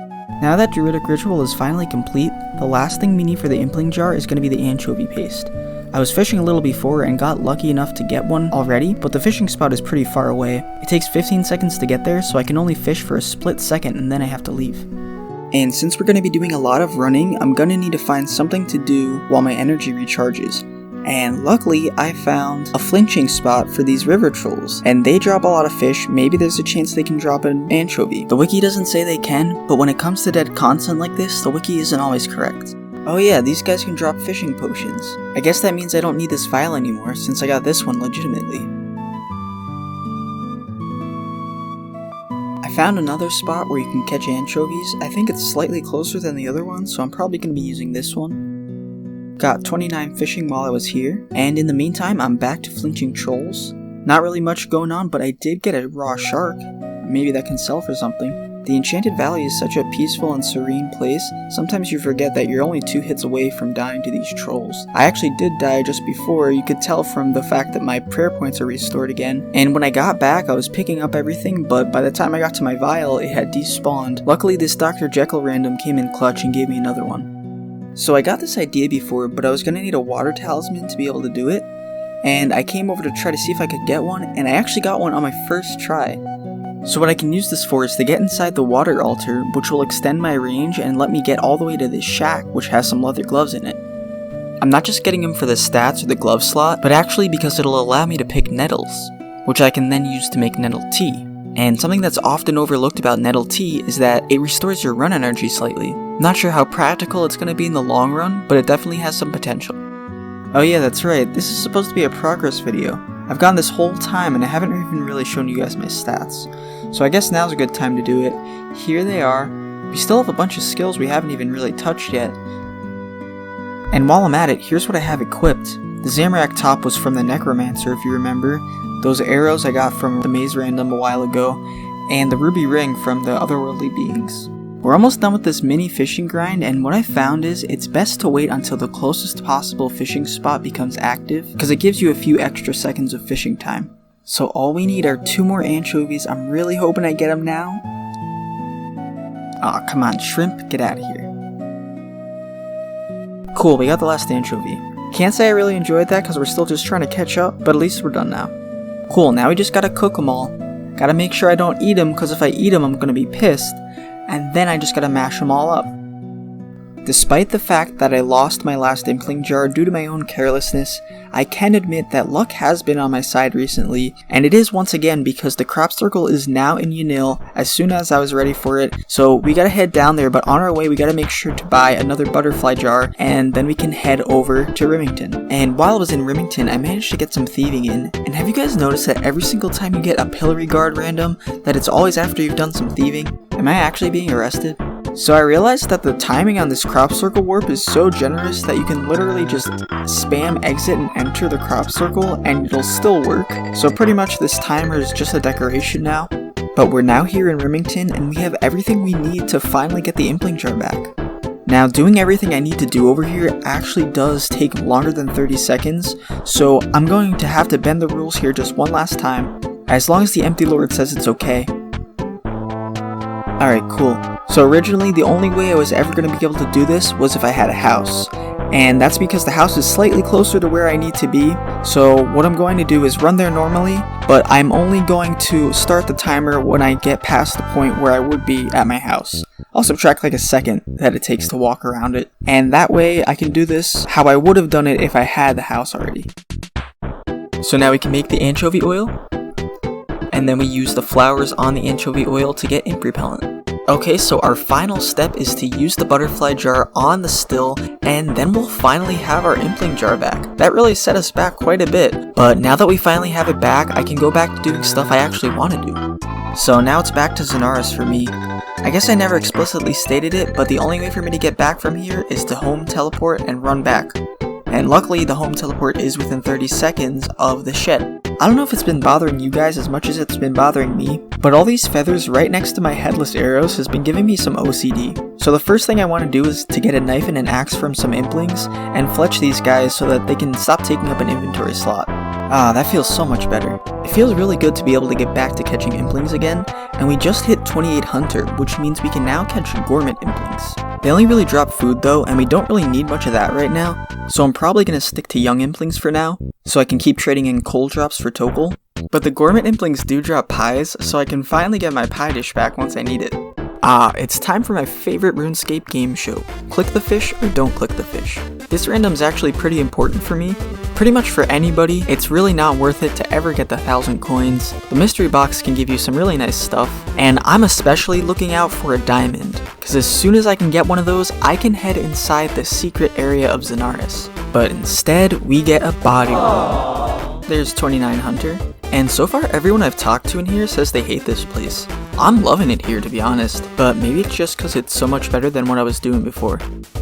Now that Druidic Ritual is finally complete, the last thing we need for the Impling jar is going to be the anchovy paste. I was fishing a little before and got lucky enough to get one already, but the fishing spot is pretty far away. It takes 15 seconds to get there, so I can only fish for a split second and then I have to leave. And since we're going to be doing a lot of running, I'm going to need to find something to do while my energy recharges. And luckily, I found a flinching spot for these river trolls, and they drop a lot of fish. Maybe there's a chance they can drop an anchovy. The wiki doesn't say they can, but when it comes to dead content like this, the wiki isn't always correct. Oh yeah, these guys can drop fishing potions. I guess that means I don't need this file anymore, since I got this one legitimately. I found another spot where you can catch anchovies. I think it's slightly closer than the other one, so I'm probably going to be using this one. Got 29 fishing while I was here, and in the meantime I'm back to flinching trolls. Not really much going on, but I did get a raw shark. Maybe that can sell for something. The Enchanted Valley is such a peaceful and serene place, sometimes you forget that you're only 2 hits away from dying to these trolls. I actually did die just before, you could tell from the fact that my prayer points are restored again, and when I got back I was picking up everything, but by the time I got to my vial it had despawned. Luckily this Dr. Jekyll random came in clutch and gave me another one. So I got this idea before, but I was going to need a water talisman to be able to do it, and I came over to try to see if I could get one, and I actually got one on my first try. So what I can use this for is to get inside the water altar, which will extend my range and let me get all the way to this shack, which has some leather gloves in it. I'm not just getting them for the stats or the glove slot, but actually because it'll allow me to pick nettles, which I can then use to make nettle tea. And something that's often overlooked about nettle tea is that it restores your run energy slightly. Not sure how practical it's going to be in the long run, but it definitely has some potential. Oh yeah, that's right, this is supposed to be a progress video. I've gone this whole time and I haven't even really shown you guys my stats. So I guess now's a good time to do it. Here they are. We still have a bunch of skills we haven't even really touched yet. And while I'm at it, here's what I have equipped. The Zamorak top was from the Necromancer, if you remember. Those arrows I got from the Maze Random a while ago. And the Ruby Ring from the Otherworldly Beings. We're almost done with this mini fishing grind, and what I found is it's best to wait until the closest possible fishing spot becomes active, because it gives you a few extra seconds of fishing time. So all we need are 2 more anchovies. I'm really hoping I get them now. Aw, come on, shrimp, get out of here. Cool, we got the last anchovy. Can't say I really enjoyed that because we're still just trying to catch up, but at least we're done now. Cool, now we just gotta cook them all. Gotta make sure I don't eat them, because if I eat them I'm gonna be pissed. And then I just gotta mash them all up. Despite the fact that I lost my last Impling jar due to my own carelessness, I can admit that luck has been on my side recently, and it is once again because the crop circle is now in Unil as soon as I was ready for it, so we gotta head down there, but on our way we gotta make sure to buy another butterfly jar, and then we can head over to Rimington. And while I was in Rimington, I managed to get some thieving in, and have you guys noticed that every single time you get a pillory guard random, that it's always after you've done some thieving? Am I actually being arrested? So I realized that the timing on this crop circle warp is so generous that you can literally just spam exit and enter the crop circle and it'll still work. So pretty much this timer is just a decoration now. But we're now here in Rimington and we have everything we need to finally get the Impling jar back. Now doing everything I need to do over here actually does take longer than 30 seconds, so I'm going to have to bend the rules here just one last time, as long as the Empty Lord says it's okay. Alright, cool. So originally, the only way I was ever going to be able to do this was if I had a house. And that's because the house is slightly closer to where I need to be. So what I'm going to do is run there normally, but I'm only going to start the timer when I get past the point where I would be at my house. I'll subtract like a second that it takes to walk around it. And that way I can do this how I would have done it if I had the house already. So now we can make the anchovy oil. And then we use the flowers on the anchovy oil to get imp repellent. Okay, so our final step is to use the butterfly jar on the still, and then we'll finally have our Impling jar back. That really set us back quite a bit, but now that we finally have it back, I can go back to doing stuff I actually want to do. So now it's back to Zanaris for me. I guess I never explicitly stated it, but the only way for me to get back from here is to home teleport and run back. And luckily the home teleport is within 30 seconds of the shed. I don't know if it's been bothering you guys as much as it's been bothering me, but all these feathers right next to my headless arrows has been giving me some OCD. So the first thing I want to do is to get a knife and an axe from some Implings, and fletch these guys so that they can stop taking up an inventory slot. Ah, that feels so much better. It feels really good to be able to get back to catching Implings again, and we just hit 28 Hunter, which means we can now catch Gourmet Implings. They only really drop food though, and we don't really need much of that right now, so I'm probably going to stick to young Implings for now, so I can keep trading in coal drops for Tokul. But the Gourmet Implings do drop pies, so I can finally get my pie dish back once I need it. Ah, it's time for my favorite RuneScape game show. Click the fish or don't click the fish. This random's actually pretty important for me. Pretty much for anybody, it's really not worth it to ever get the 1,000 coins. The mystery box can give you some really nice stuff, and I'm especially looking out for a diamond, because as soon as I can get one of those, I can head inside the secret area of Zanaris. But instead, we get a body roll. There's 29 Hunter, and so far everyone I've talked to in here says they hate this place. I'm loving it here to be honest, but maybe it's just because it's so much better than what I was doing before.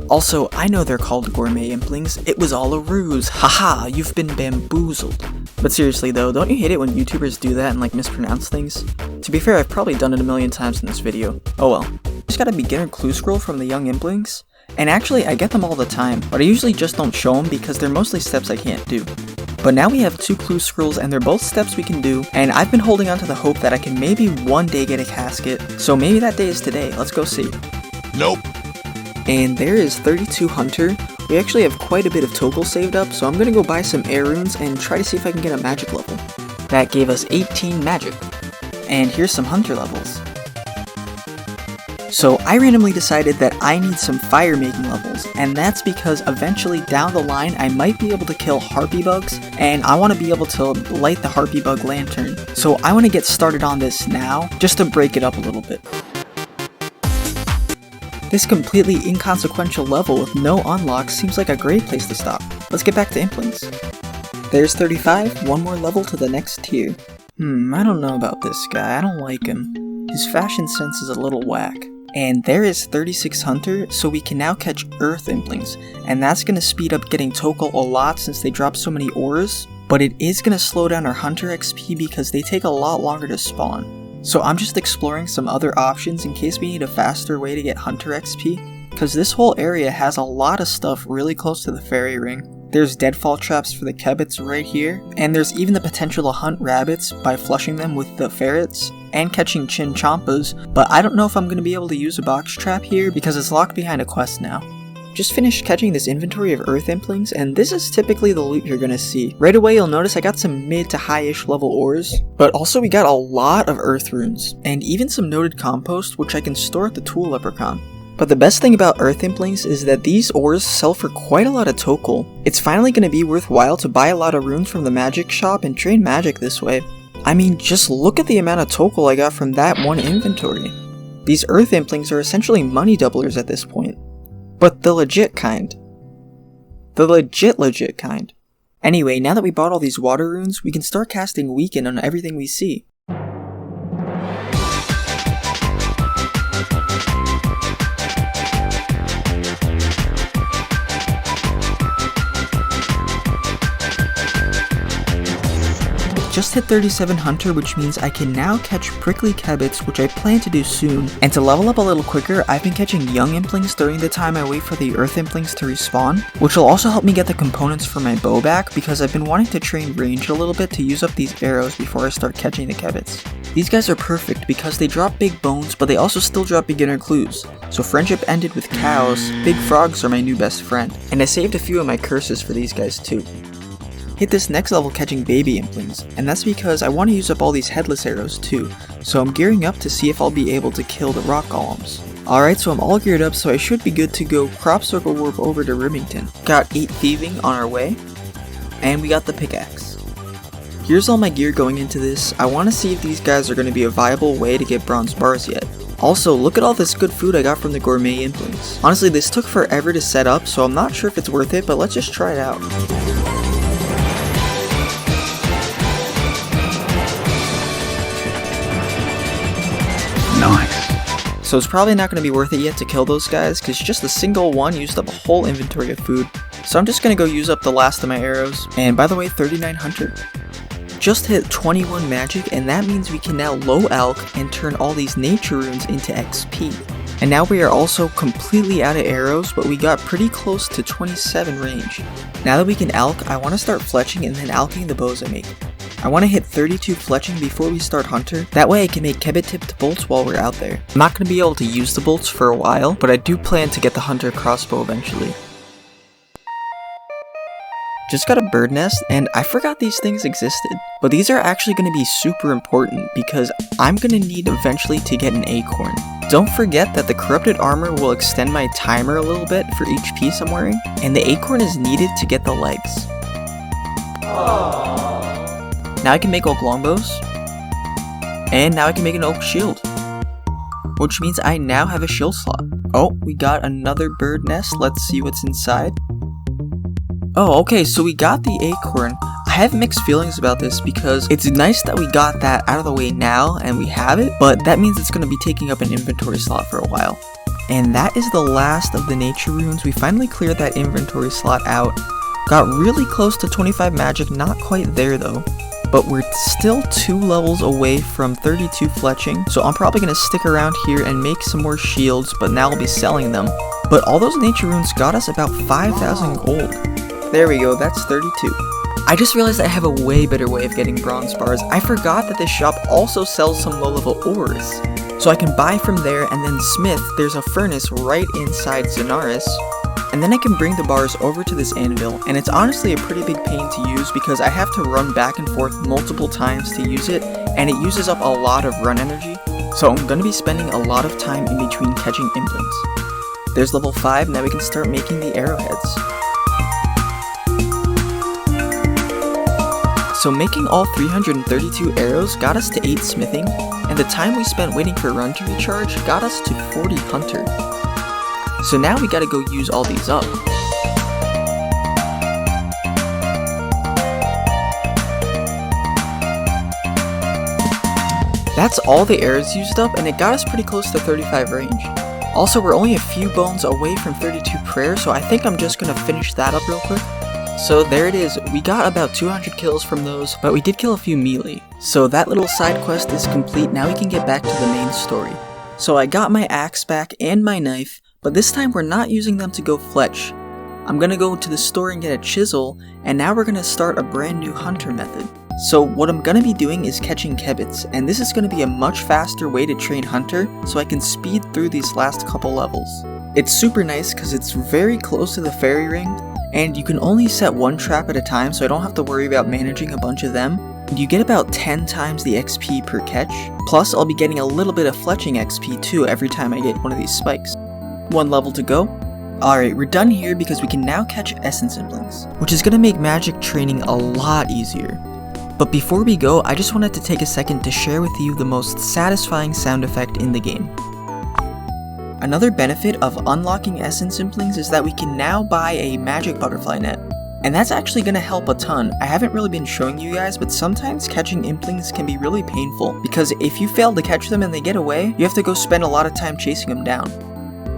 Also, I know they're called gourmet Implings, it was all a ruse, haha, you've been bamboozled. But seriously though, don't you hate it when YouTubers do that and like mispronounce things? To be fair, I've probably done it a million times in this video. Oh well. Just got a beginner clue scroll from the young Implings, and actually I get them all the time, but I usually just don't show them because they're mostly steps I can't do. But now we have 2 clue scrolls and they're both steps we can do, and I've been holding on to the hope that I can maybe one day get a casket, so maybe that day is today, let's go see. Nope. And there is 32 Hunter. We actually have quite a bit of Tokul saved up, so I'm gonna go buy some air runes and try to see if I can get a magic level. That gave us 18 magic. And here's some hunter levels. So I randomly decided that I need some fire making levels, and that's because eventually down the line I might be able to kill harpy bugs, and I want to be able to light the harpy bug lantern. So I want to get started on this now, just to break it up a little bit. This completely inconsequential level with no unlocks seems like a great place to stop. Let's get back to Implings. There's 35, one more level to the next tier. I don't know about this guy, I don't like him. His fashion sense is a little whack. And there is 36 Hunter, so we can now catch Earth Implings, and that's going to speed up getting Tokal a lot since they drop so many ores, but it is going to slow down our Hunter XP because they take a lot longer to spawn. So I'm just exploring some other options in case we need a faster way to get Hunter XP, because this whole area has a lot of stuff really close to the fairy ring. There's deadfall traps for the Kebits right here, and there's even the potential to hunt rabbits by flushing them with the ferrets, and catching Chinchompas, but I don't know if I'm going to be able to use a box trap here because it's locked behind a quest now. Just finished catching this inventory of Earth Implings, and this is typically the loot you're going to see. Right away you'll notice I got some mid to high-ish level ores, but also we got a lot of Earth Runes, and even some noted compost which I can store at the Tool Leprechaun. But the best thing about Earth Implings is that these ores sell for quite a lot of Tokal. It's finally going to be worthwhile to buy a lot of runes from the magic shop and trade magic this way. I mean, just look at the amount of Tokal I got from that one inventory. These Earth Implings are essentially money doublers at this point. But the legit kind. The legit kind. Anyway, now that we bought all these water runes, we can start casting Weaken on everything we see. Just hit 37 Hunter, which means I can now catch prickly Kebits, which I plan to do soon. And to level up a little quicker, I've been catching young Implings during the time I wait for the Earth Implings to respawn, which will also help me get the components for my bow back because I've been wanting to train range a little bit to use up these arrows before I start catching the Kebits. These guys are perfect because they drop big bones, but they also still drop beginner clues. So friendship ended with cows, big frogs are my new best friend, and I saved a few of my curses for these guys too. Hit this next level catching baby Implings, and that's because I want to use up all these headless arrows too, so I'm gearing up to see if I'll be able to kill the rock golems. Alright, so I'm all geared up, so I should be good to go crop circle warp over to Rimington. Got 8 thieving on our way, and we got the pickaxe. Here's all my gear going into this. I want to see if these guys are going to be a viable way to get bronze bars yet. Also, look at all this good food I got from the gourmet Implings. Honestly, this took forever to set up, so I'm not sure if it's worth it, but let's just try it out. Nice. So it's probably not going to be worth it yet to kill those guys, because just a single one used up a whole inventory of food. So I'm just going to go use up the last of my arrows. And by the way, 3900. Just hit 21 magic, and that means we can now low alch and turn all these nature runes into XP. And now we are also completely out of arrows, but we got pretty close to 27 range. Now that we can alch, I want to start fletching and then alching the bows I make. I want to hit 32 fletching before we start Hunter, that way I can make Kebit tipped bolts while we're out there. I'm not going to be able to use the bolts for a while, but I do plan to get the Hunter crossbow eventually. Just got a bird nest, and I forgot these things existed. But these are actually going to be super important because I'm going to need eventually to get an acorn. Don't forget that the corrupted armor will extend my timer a little bit for each piece I'm wearing, and the acorn is needed to get the legs. Now I can make oak longbows, and now I can make an oak shield, which means I now have a shield slot. Oh, we got another bird nest. Let's see what's inside. Oh, okay, so we got the acorn. I have mixed feelings about this because it's nice that we got that out of the way now and we have it, but that means it's going to be taking up an inventory slot for a while. And that is the last of the nature runes. We finally cleared that inventory slot out. Got really close to 25 magic, not quite there though. But we're still 2 levels away from 32 fletching, so I'm probably going to stick around here and make some more shields, but now I'll be selling them. But all those nature runes got us about 5,000 gold. There we go, that's 32. I just realized I have a way better way of getting bronze bars. I forgot that this shop also sells some low-level ores. So I can buy from there and then smith. There's a furnace right inside Zenaris. And then I can bring the bars over to this anvil, and it's honestly a pretty big pain to use because I have to run back and forth multiple times to use it, and it uses up a lot of run energy, so I'm gonna be spending a lot of time in between catching Implings. There's level 5, now we can start making the arrowheads. So making all 332 arrows got us to 8 smithing, and the time we spent waiting for Run to recharge got us to 40 hunter. So now we gotta go use all these up. That's all the arrows used up, and it got us pretty close to 35 range. Also, we're only a few bones away from 32 prayer, so I think I'm just gonna finish that up real quick. So there it is, we got about 200 kills from those, but we did kill a few melee. So that little side quest is complete, now we can get back to the main story. So I got my axe back and my knife, but this time we're not using them to go fletch. I'm gonna go to the store and get a chisel, and now we're gonna start a brand new hunter method. So what I'm gonna be doing is catching kebits, and this is gonna be a much faster way to train hunter, so I can speed through these last couple levels. It's super nice because it's very close to the fairy ring, and you can only set one trap at a time, so I don't have to worry about managing a bunch of them. You get about 10 times the XP per catch, plus I'll be getting a little bit of fletching XP too every time I get one of these spikes. One level to go. Alright, we're done here because we can now catch essence Implings, which is going to make magic training a lot easier. But before we go, I just wanted to take a second to share with you the most satisfying sound effect in the game. Another benefit of unlocking essence Implings is that we can now buy a magic butterfly net. And that's actually going to help a ton. I haven't really been showing you guys, but sometimes catching Implings can be really painful, because if you fail to catch them and they get away, you have to go spend a lot of time chasing them down.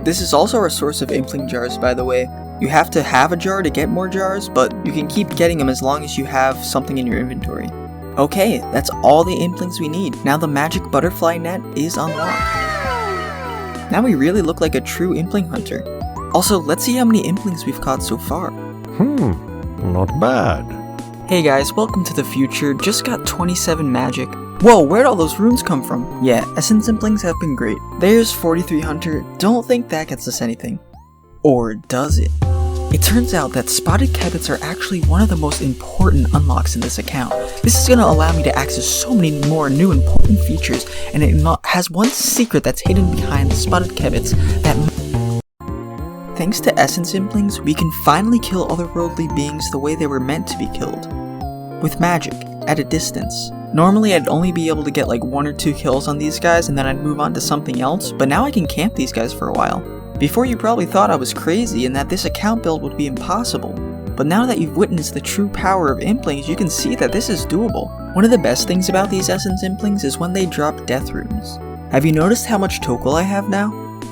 This is also a source of Impling jars, by the way. You have to have a jar to get more jars, but you can keep getting them as long as you have something in your inventory. Okay, that's all the Implings we need. Now the magic butterfly net is unlocked. Now we really look like a true Impling hunter. Also, let's see how many Implings we've caught so far. Not bad. Hey guys, welcome to the future. Just got 27 magic. Whoa, where'd all those runes come from? Yeah, essence Implings have been great. There's 43 hunter. Don't think that gets us anything. Or does it? It turns out that spotted kebits are actually one of the most important unlocks in this account. This is going to allow me to access so many more new important features, and it has one secret that's hidden behind the spotted kebits that... Thanks to essence Implings, we can finally kill otherworldly beings the way they were meant to be killed. With magic, at a distance. Normally I'd only be able to get like 1 or 2 kills on these guys and then I'd move on to something else, but now I can camp these guys for a while. Before you probably thought I was crazy and that this account build would be impossible, but now that you've witnessed the true power of Implings, you can see that this is doable. One of the best things about these essence Implings is when they drop death runes. Have you noticed how much Tokel I have now?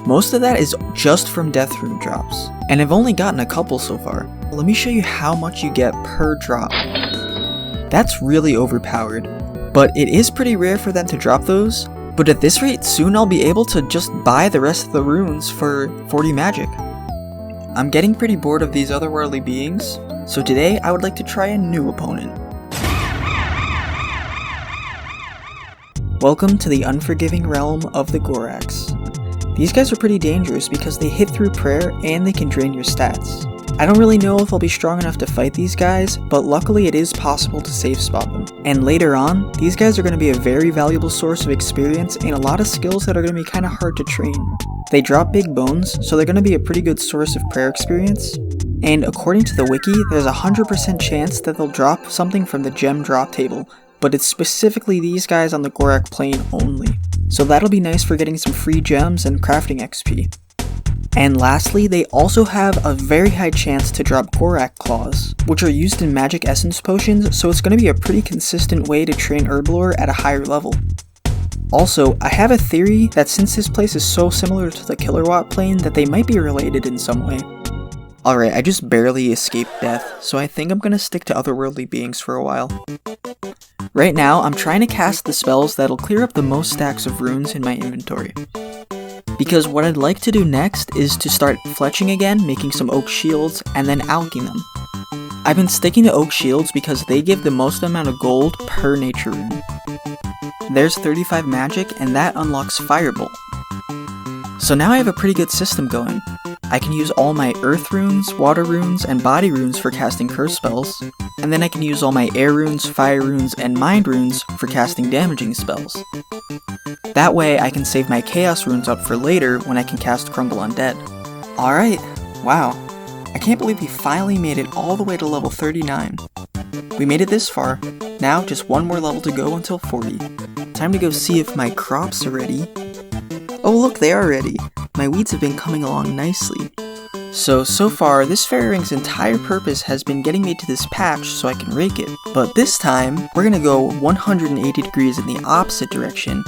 Most of that is just from death rune drops, and I've only gotten a couple so far. Let me show you how much you get per drop. That's really overpowered, but it is pretty rare for them to drop those, but at this rate soon I'll be able to just buy the rest of the runes for 40 magic. I'm getting pretty bored of these otherworldly beings, so today I would like to try a new opponent. Welcome to the unforgiving realm of the Gorax. These guys are pretty dangerous because they hit through prayer and they can drain your stats. I don't really know if I'll be strong enough to fight these guys, but luckily it is possible to safe spot them. And later on, these guys are going to be a very valuable source of experience and a lot of skills that are going to be kind of hard to train. They drop big bones, so they're going to be a pretty good source of prayer experience. And according to the wiki, there's a 100% chance that they'll drop something from the gem drop table, but it's specifically these guys on the Gorak plane only. So that'll be nice for getting some free gems and crafting XP. And lastly, they also have a very high chance to drop Gorak Claws, which are used in magic essence potions, so it's going to be a pretty consistent way to train Herblore at a higher level. Also, I have a theory that since this place is so similar to the Killerwatt plane that they might be related in some way. Alright, I just barely escaped death, so I think I'm going to stick to otherworldly beings for a while. Right now, I'm trying to cast the spells that'll clear up the most stacks of runes in my inventory. Because what I'd like to do next is to start fletching again, making some oak shields, and then alching them. I've been sticking to oak shields because they give the most amount of gold per nature rune. There's 35 magic, and that unlocks Firebolt. So now I have a pretty good system going. I can use all my earth runes, water runes, and body runes for casting curse spells, and then I can use all my air runes, fire runes, and mind runes for casting damaging spells. That way I can save my chaos runes up for later when I can cast Crumble Undead. Alright, wow. I can't believe we finally made it all the way to level 39. We made it this far, now just one more level to go until 40. Time to go see if my crops are ready. Oh look, they are ready! My weeds have been coming along nicely. So far, this fairy ring's entire purpose has been getting me to this patch so I can rake it. But this time, we're gonna go 180 degrees in the opposite direction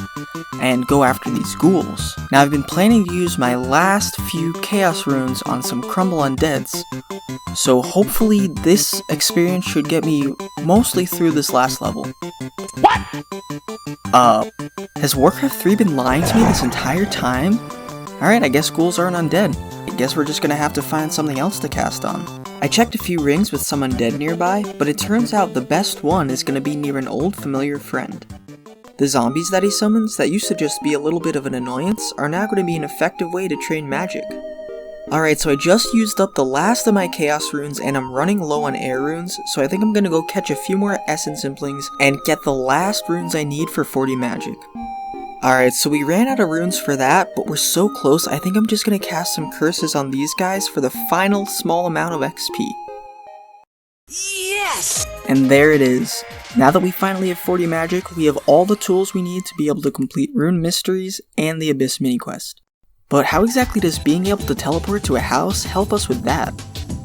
and go after these ghouls. Now I've been planning to use my last few chaos runes on some crumble undeads, so hopefully this experience should get me mostly through this last level. What? Has Warcraft 3 been lying to me this entire time? Alright, I guess ghouls aren't undead. I guess we're just gonna have to find something else to cast on. I checked a few rings with some undead nearby, but it turns out the best one is gonna be near an old familiar friend. The zombies that he summons that used to just be a little bit of an annoyance are now gonna be an effective way to train magic. Alright, so I just used up the last of my chaos runes and I'm running low on air runes, so I think I'm gonna go catch a few more essence implings and get the last runes I need for 40 magic. Alright, so we ran out of runes for that, but we're so close, I think I'm just gonna cast some curses on these guys for the final small amount of XP. Yes! And there it is. Now that we finally have 40 magic, we have all the tools we need to be able to complete Rune Mysteries and the Abyss mini quest. But how exactly does being able to teleport to a house help us with that?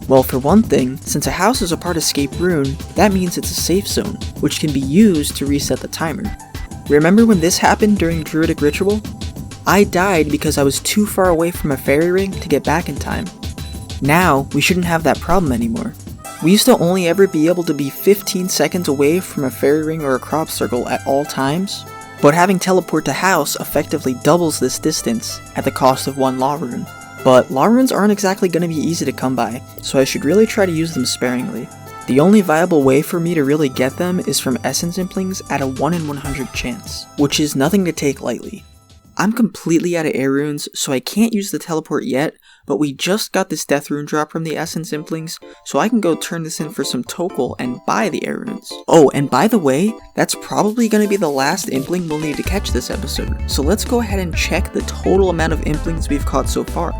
Well, for one thing, since a house is a part of ScapeRune, that means it's a safe zone, which can be used to reset the timer. Remember when this happened during Druidic Ritual? I died because I was too far away from a fairy ring to get back in time. Now, we shouldn't have that problem anymore. We used to only ever be able to be 15 seconds away from a fairy ring or a crop circle at all times, but having teleport to house effectively doubles this distance at the cost of one law rune. But law runes aren't exactly going to be easy to come by, so I should really try to use them sparingly. The only viable way for me to really get them is from essence implings at a 1 in 100 chance, which is nothing to take lightly. I'm completely out of air runes, so I can't use the teleport yet, but we just got this death rune drop from the essence implings, so I can go turn this in for some Tokal and buy the air runes. Oh, and by the way, that's probably going to be the last impling we'll need to catch this episode, so let's go ahead and check the total amount of implings we've caught so far.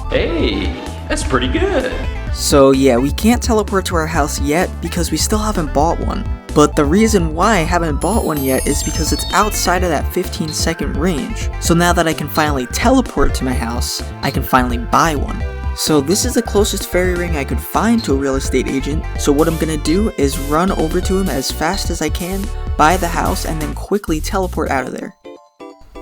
Hey, that's pretty good. So yeah, we can't teleport to our house yet because we still haven't bought one. But the reason why I haven't bought one yet is because it's outside of that 15-second range. So now that I can finally teleport to my house, I can finally buy one. So this is the closest fairy ring I could find to a real estate agent, so what I'm gonna do is run over to him as fast as I can, buy the house, and then quickly teleport out of there.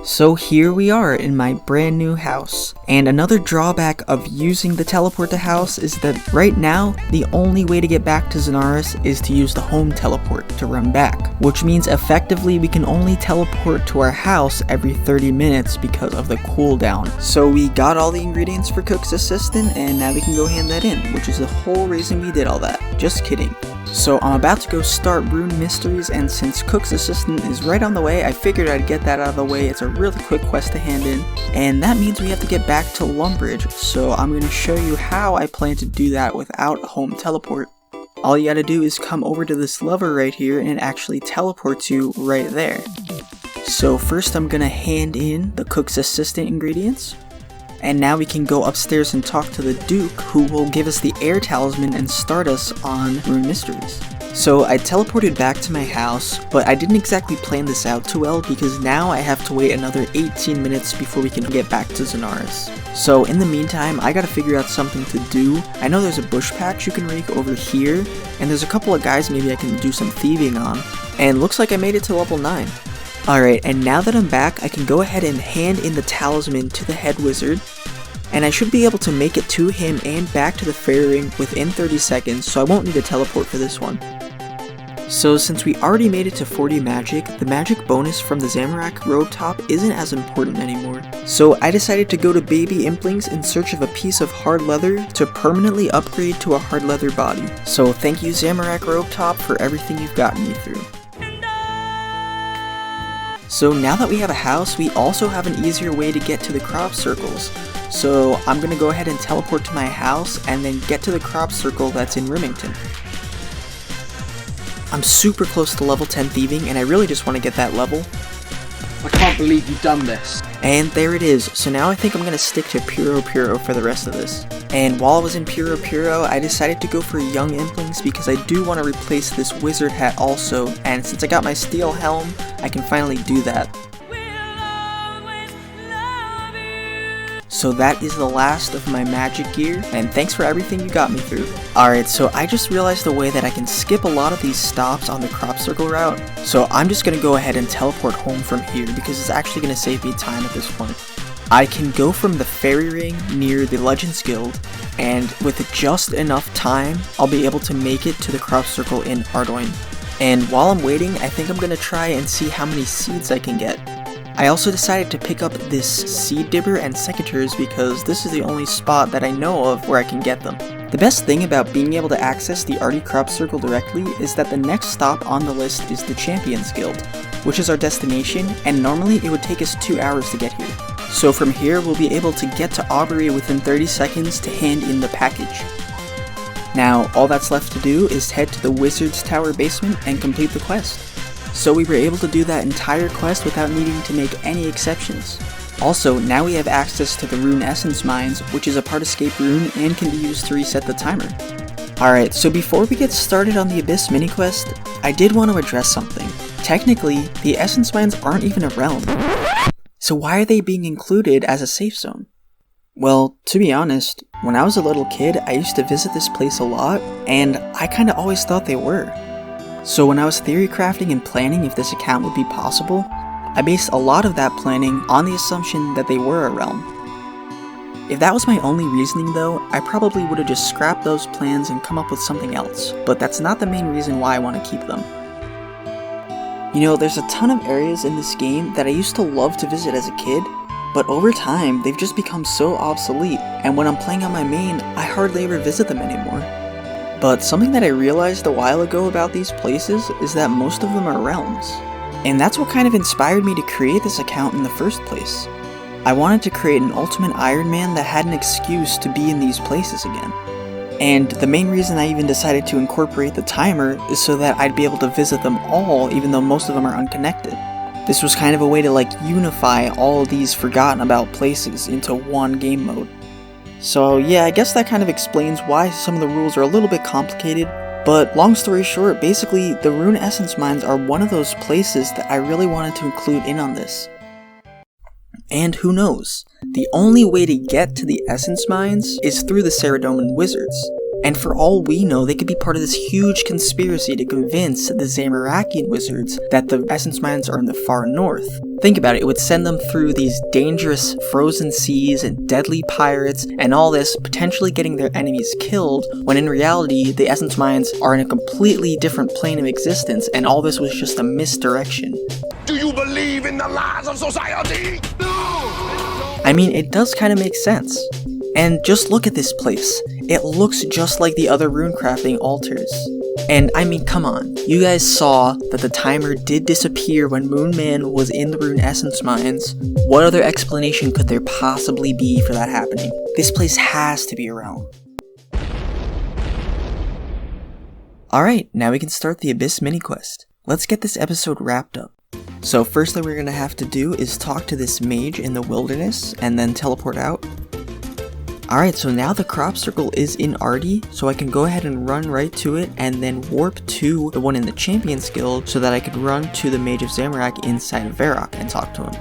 So here we are in my brand new house, and another drawback of using the teleport to house is that right now, the only way to get back to Zenaris is to use the home teleport to run back, which means effectively we can only teleport to our house every 30 minutes because of the cooldown. So we got all the ingredients for Cook's Assistant, and now we can go hand that in, which is the whole reason we did all that. Just kidding. So I'm about to go start Rune Mysteries, and since Cook's Assistant is right on the way, I figured I'd get that out of the way. It's a really quick quest to hand in, and that means we have to get back to Lumbridge, so I'm going to show you how I plan to do that without a home teleport. All you gotta do is come over to this lever right here and it actually teleports you right there. So first I'm going to hand in the Cook's Assistant ingredients. And now we can go upstairs and talk to the Duke, who will give us the air talisman and start us on Rune Mysteries. So I teleported back to my house, but I didn't exactly plan this out too well because now I have to wait another 18 minutes before we can get back to Zenaris. So in the meantime, I gotta figure out something to do. I know there's a bush patch you can rake over here, and there's a couple of guys maybe I can do some thieving on. And looks like I made it to level 9. Alright, and now that I'm back, I can go ahead and hand in the talisman to the head wizard, and I should be able to make it to him and back to the fairy ring within 30 seconds, so I won't need a teleport for this one. So since we already made it to 40 magic, the magic bonus from the Zamorak robe top isn't as important anymore. So I decided to go to Baby Implings in search of a piece of hard leather to permanently upgrade to a hard leather body. So thank you Zamorak robe top for everything you've gotten me through. So now that we have a house, we also have an easier way to get to the crop circles. So I'm gonna go ahead and teleport to my house and then get to the crop circle that's in Remington. I'm super close to level 10 thieving and I really just want to get that level. I can't believe you've done this. And there it is. So now I think I'm gonna stick to Puro for the rest of this. And while I was in Puro, I decided to go for Young Implings because I do want to replace this wizard hat also, and since I got my steel helm, I can finally do that. So that is the last of my magic gear, and thanks for everything you got me through. Alright, so I just realized a way that I can skip a lot of these stops on the crop circle route, so I'm just gonna go ahead and teleport home from here because it's actually gonna save me time at this point. I can go from the fairy ring near the Legends Guild, and with just enough time, I'll be able to make it to the crop circle in Ardoin. And while I'm waiting, I think I'm gonna try and see how many seeds I can get. I also decided to pick up this seed dibber and secateurs because this is the only spot that I know of where I can get them. The best thing about being able to access the Ardy crop circle directly is that the next stop on the list is the Champions Guild, which is our destination, and normally it would take us 2 hours to get here. So from here we'll be able to get to Aubrey within 30 seconds to hand in the package. Now all that's left to do is head to the Wizard's Tower basement and complete the quest. So we were able to do that entire quest without needing to make any exceptions. Also, now we have access to the Rune Essence Mines, which is a part of ScapeRune and can be used to reset the timer. Alright, so before we get started on the Abyss mini quest, I did want to address something. Technically, the Essence Mines aren't even a realm. So why are they being included as a safe zone? Well, to be honest, when I was a little kid, I used to visit this place a lot, and I kinda always thought they were. So when I was theory crafting and planning if this account would be possible, I based a lot of that planning on the assumption that they were a realm. If that was my only reasoning though, I probably would have just scrapped those plans and come up with something else, but that's not the main reason why I want to keep them. You know, there's a ton of areas in this game that I used to love to visit as a kid, but over time they've just become so obsolete, and when I'm playing on my main, I hardly ever visit them anymore. But something that I realized a while ago about these places is that most of them are realms. And that's what kind of inspired me to create this account in the first place. I wanted to create an Ultimate Iron Man that had an excuse to be in these places again. And the main reason I even decided to incorporate the timer is so that I'd be able to visit them all even though most of them are unconnected. This was kind of a way to unify all of these forgotten about places into one game mode. So yeah, I guess that kind of explains why some of the rules are a little bit complicated, but long story short, basically the Rune Essence Mines are one of those places that I really wanted to include in on this. And who knows, the only way to get to the Essence Mines is through the Saradomin Wizards. And for all we know, they could be part of this huge conspiracy to convince the Zamorakian Wizards that the Essence Mines are in the far north. Think about it, it would send them through these dangerous frozen seas and deadly pirates and all this, potentially getting their enemies killed, when in reality, the Essence Mines are in a completely different plane of existence and all this was just a misdirection. Do you believe in the lies of society? I mean, it does kind of make sense. And just look at this place. It looks just like the other runecrafting altars. And I mean, come on. You guys saw that the timer did disappear when MoonMan was in the Rune Essence Mines. What other explanation could there possibly be for that happening? This place has to be a realm. Alright, now we can start the Abyss mini quest. Let's get this episode wrapped up. So first thing we're gonna have to do is talk to this mage in the wilderness and then teleport out. Alright, so now the crop circle is in Ardy, so I can go ahead and run right to it and then warp to the one in the Champions Guild so that I could run to the Mage of Zamorak inside of Varrock and talk to him.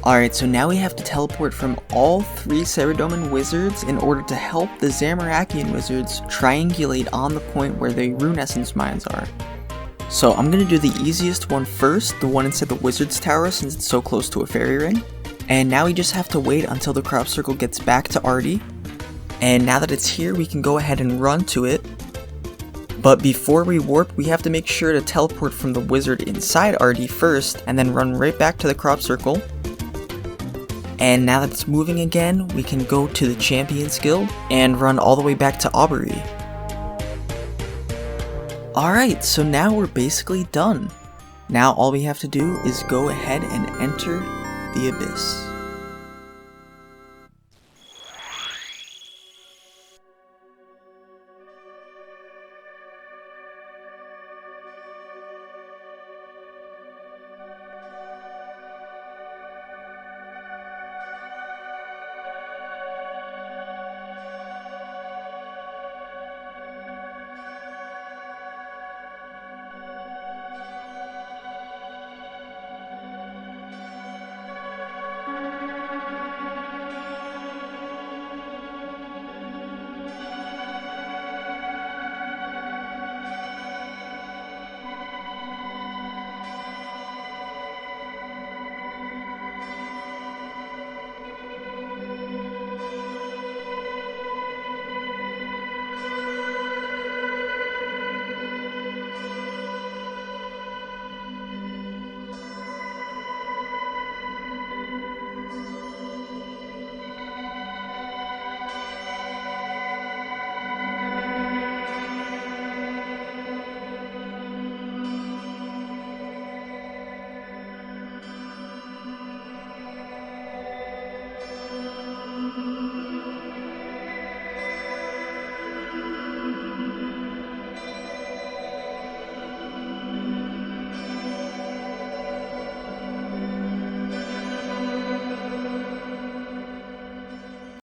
Alright, so now we have to teleport from all 3 Saradomin Wizards in order to help the Zamorakian Wizards triangulate on the point where the Rune Essence Mines are. So I'm gonna do the easiest one first, the one inside the Wizard's Tower since it's so close to a fairy ring. And now we just have to wait until the crop circle gets back to Ardy. And now that it's here, we can go ahead and run to it. But before we warp, we have to make sure to teleport from the wizard inside Ardy first, and then run right back to the crop circle. And now that it's moving again, we can go to the Champions Guild and run all the way back to Aubrey. Alright, so now we're basically done. Now all we have to do is go ahead and enter the abyss.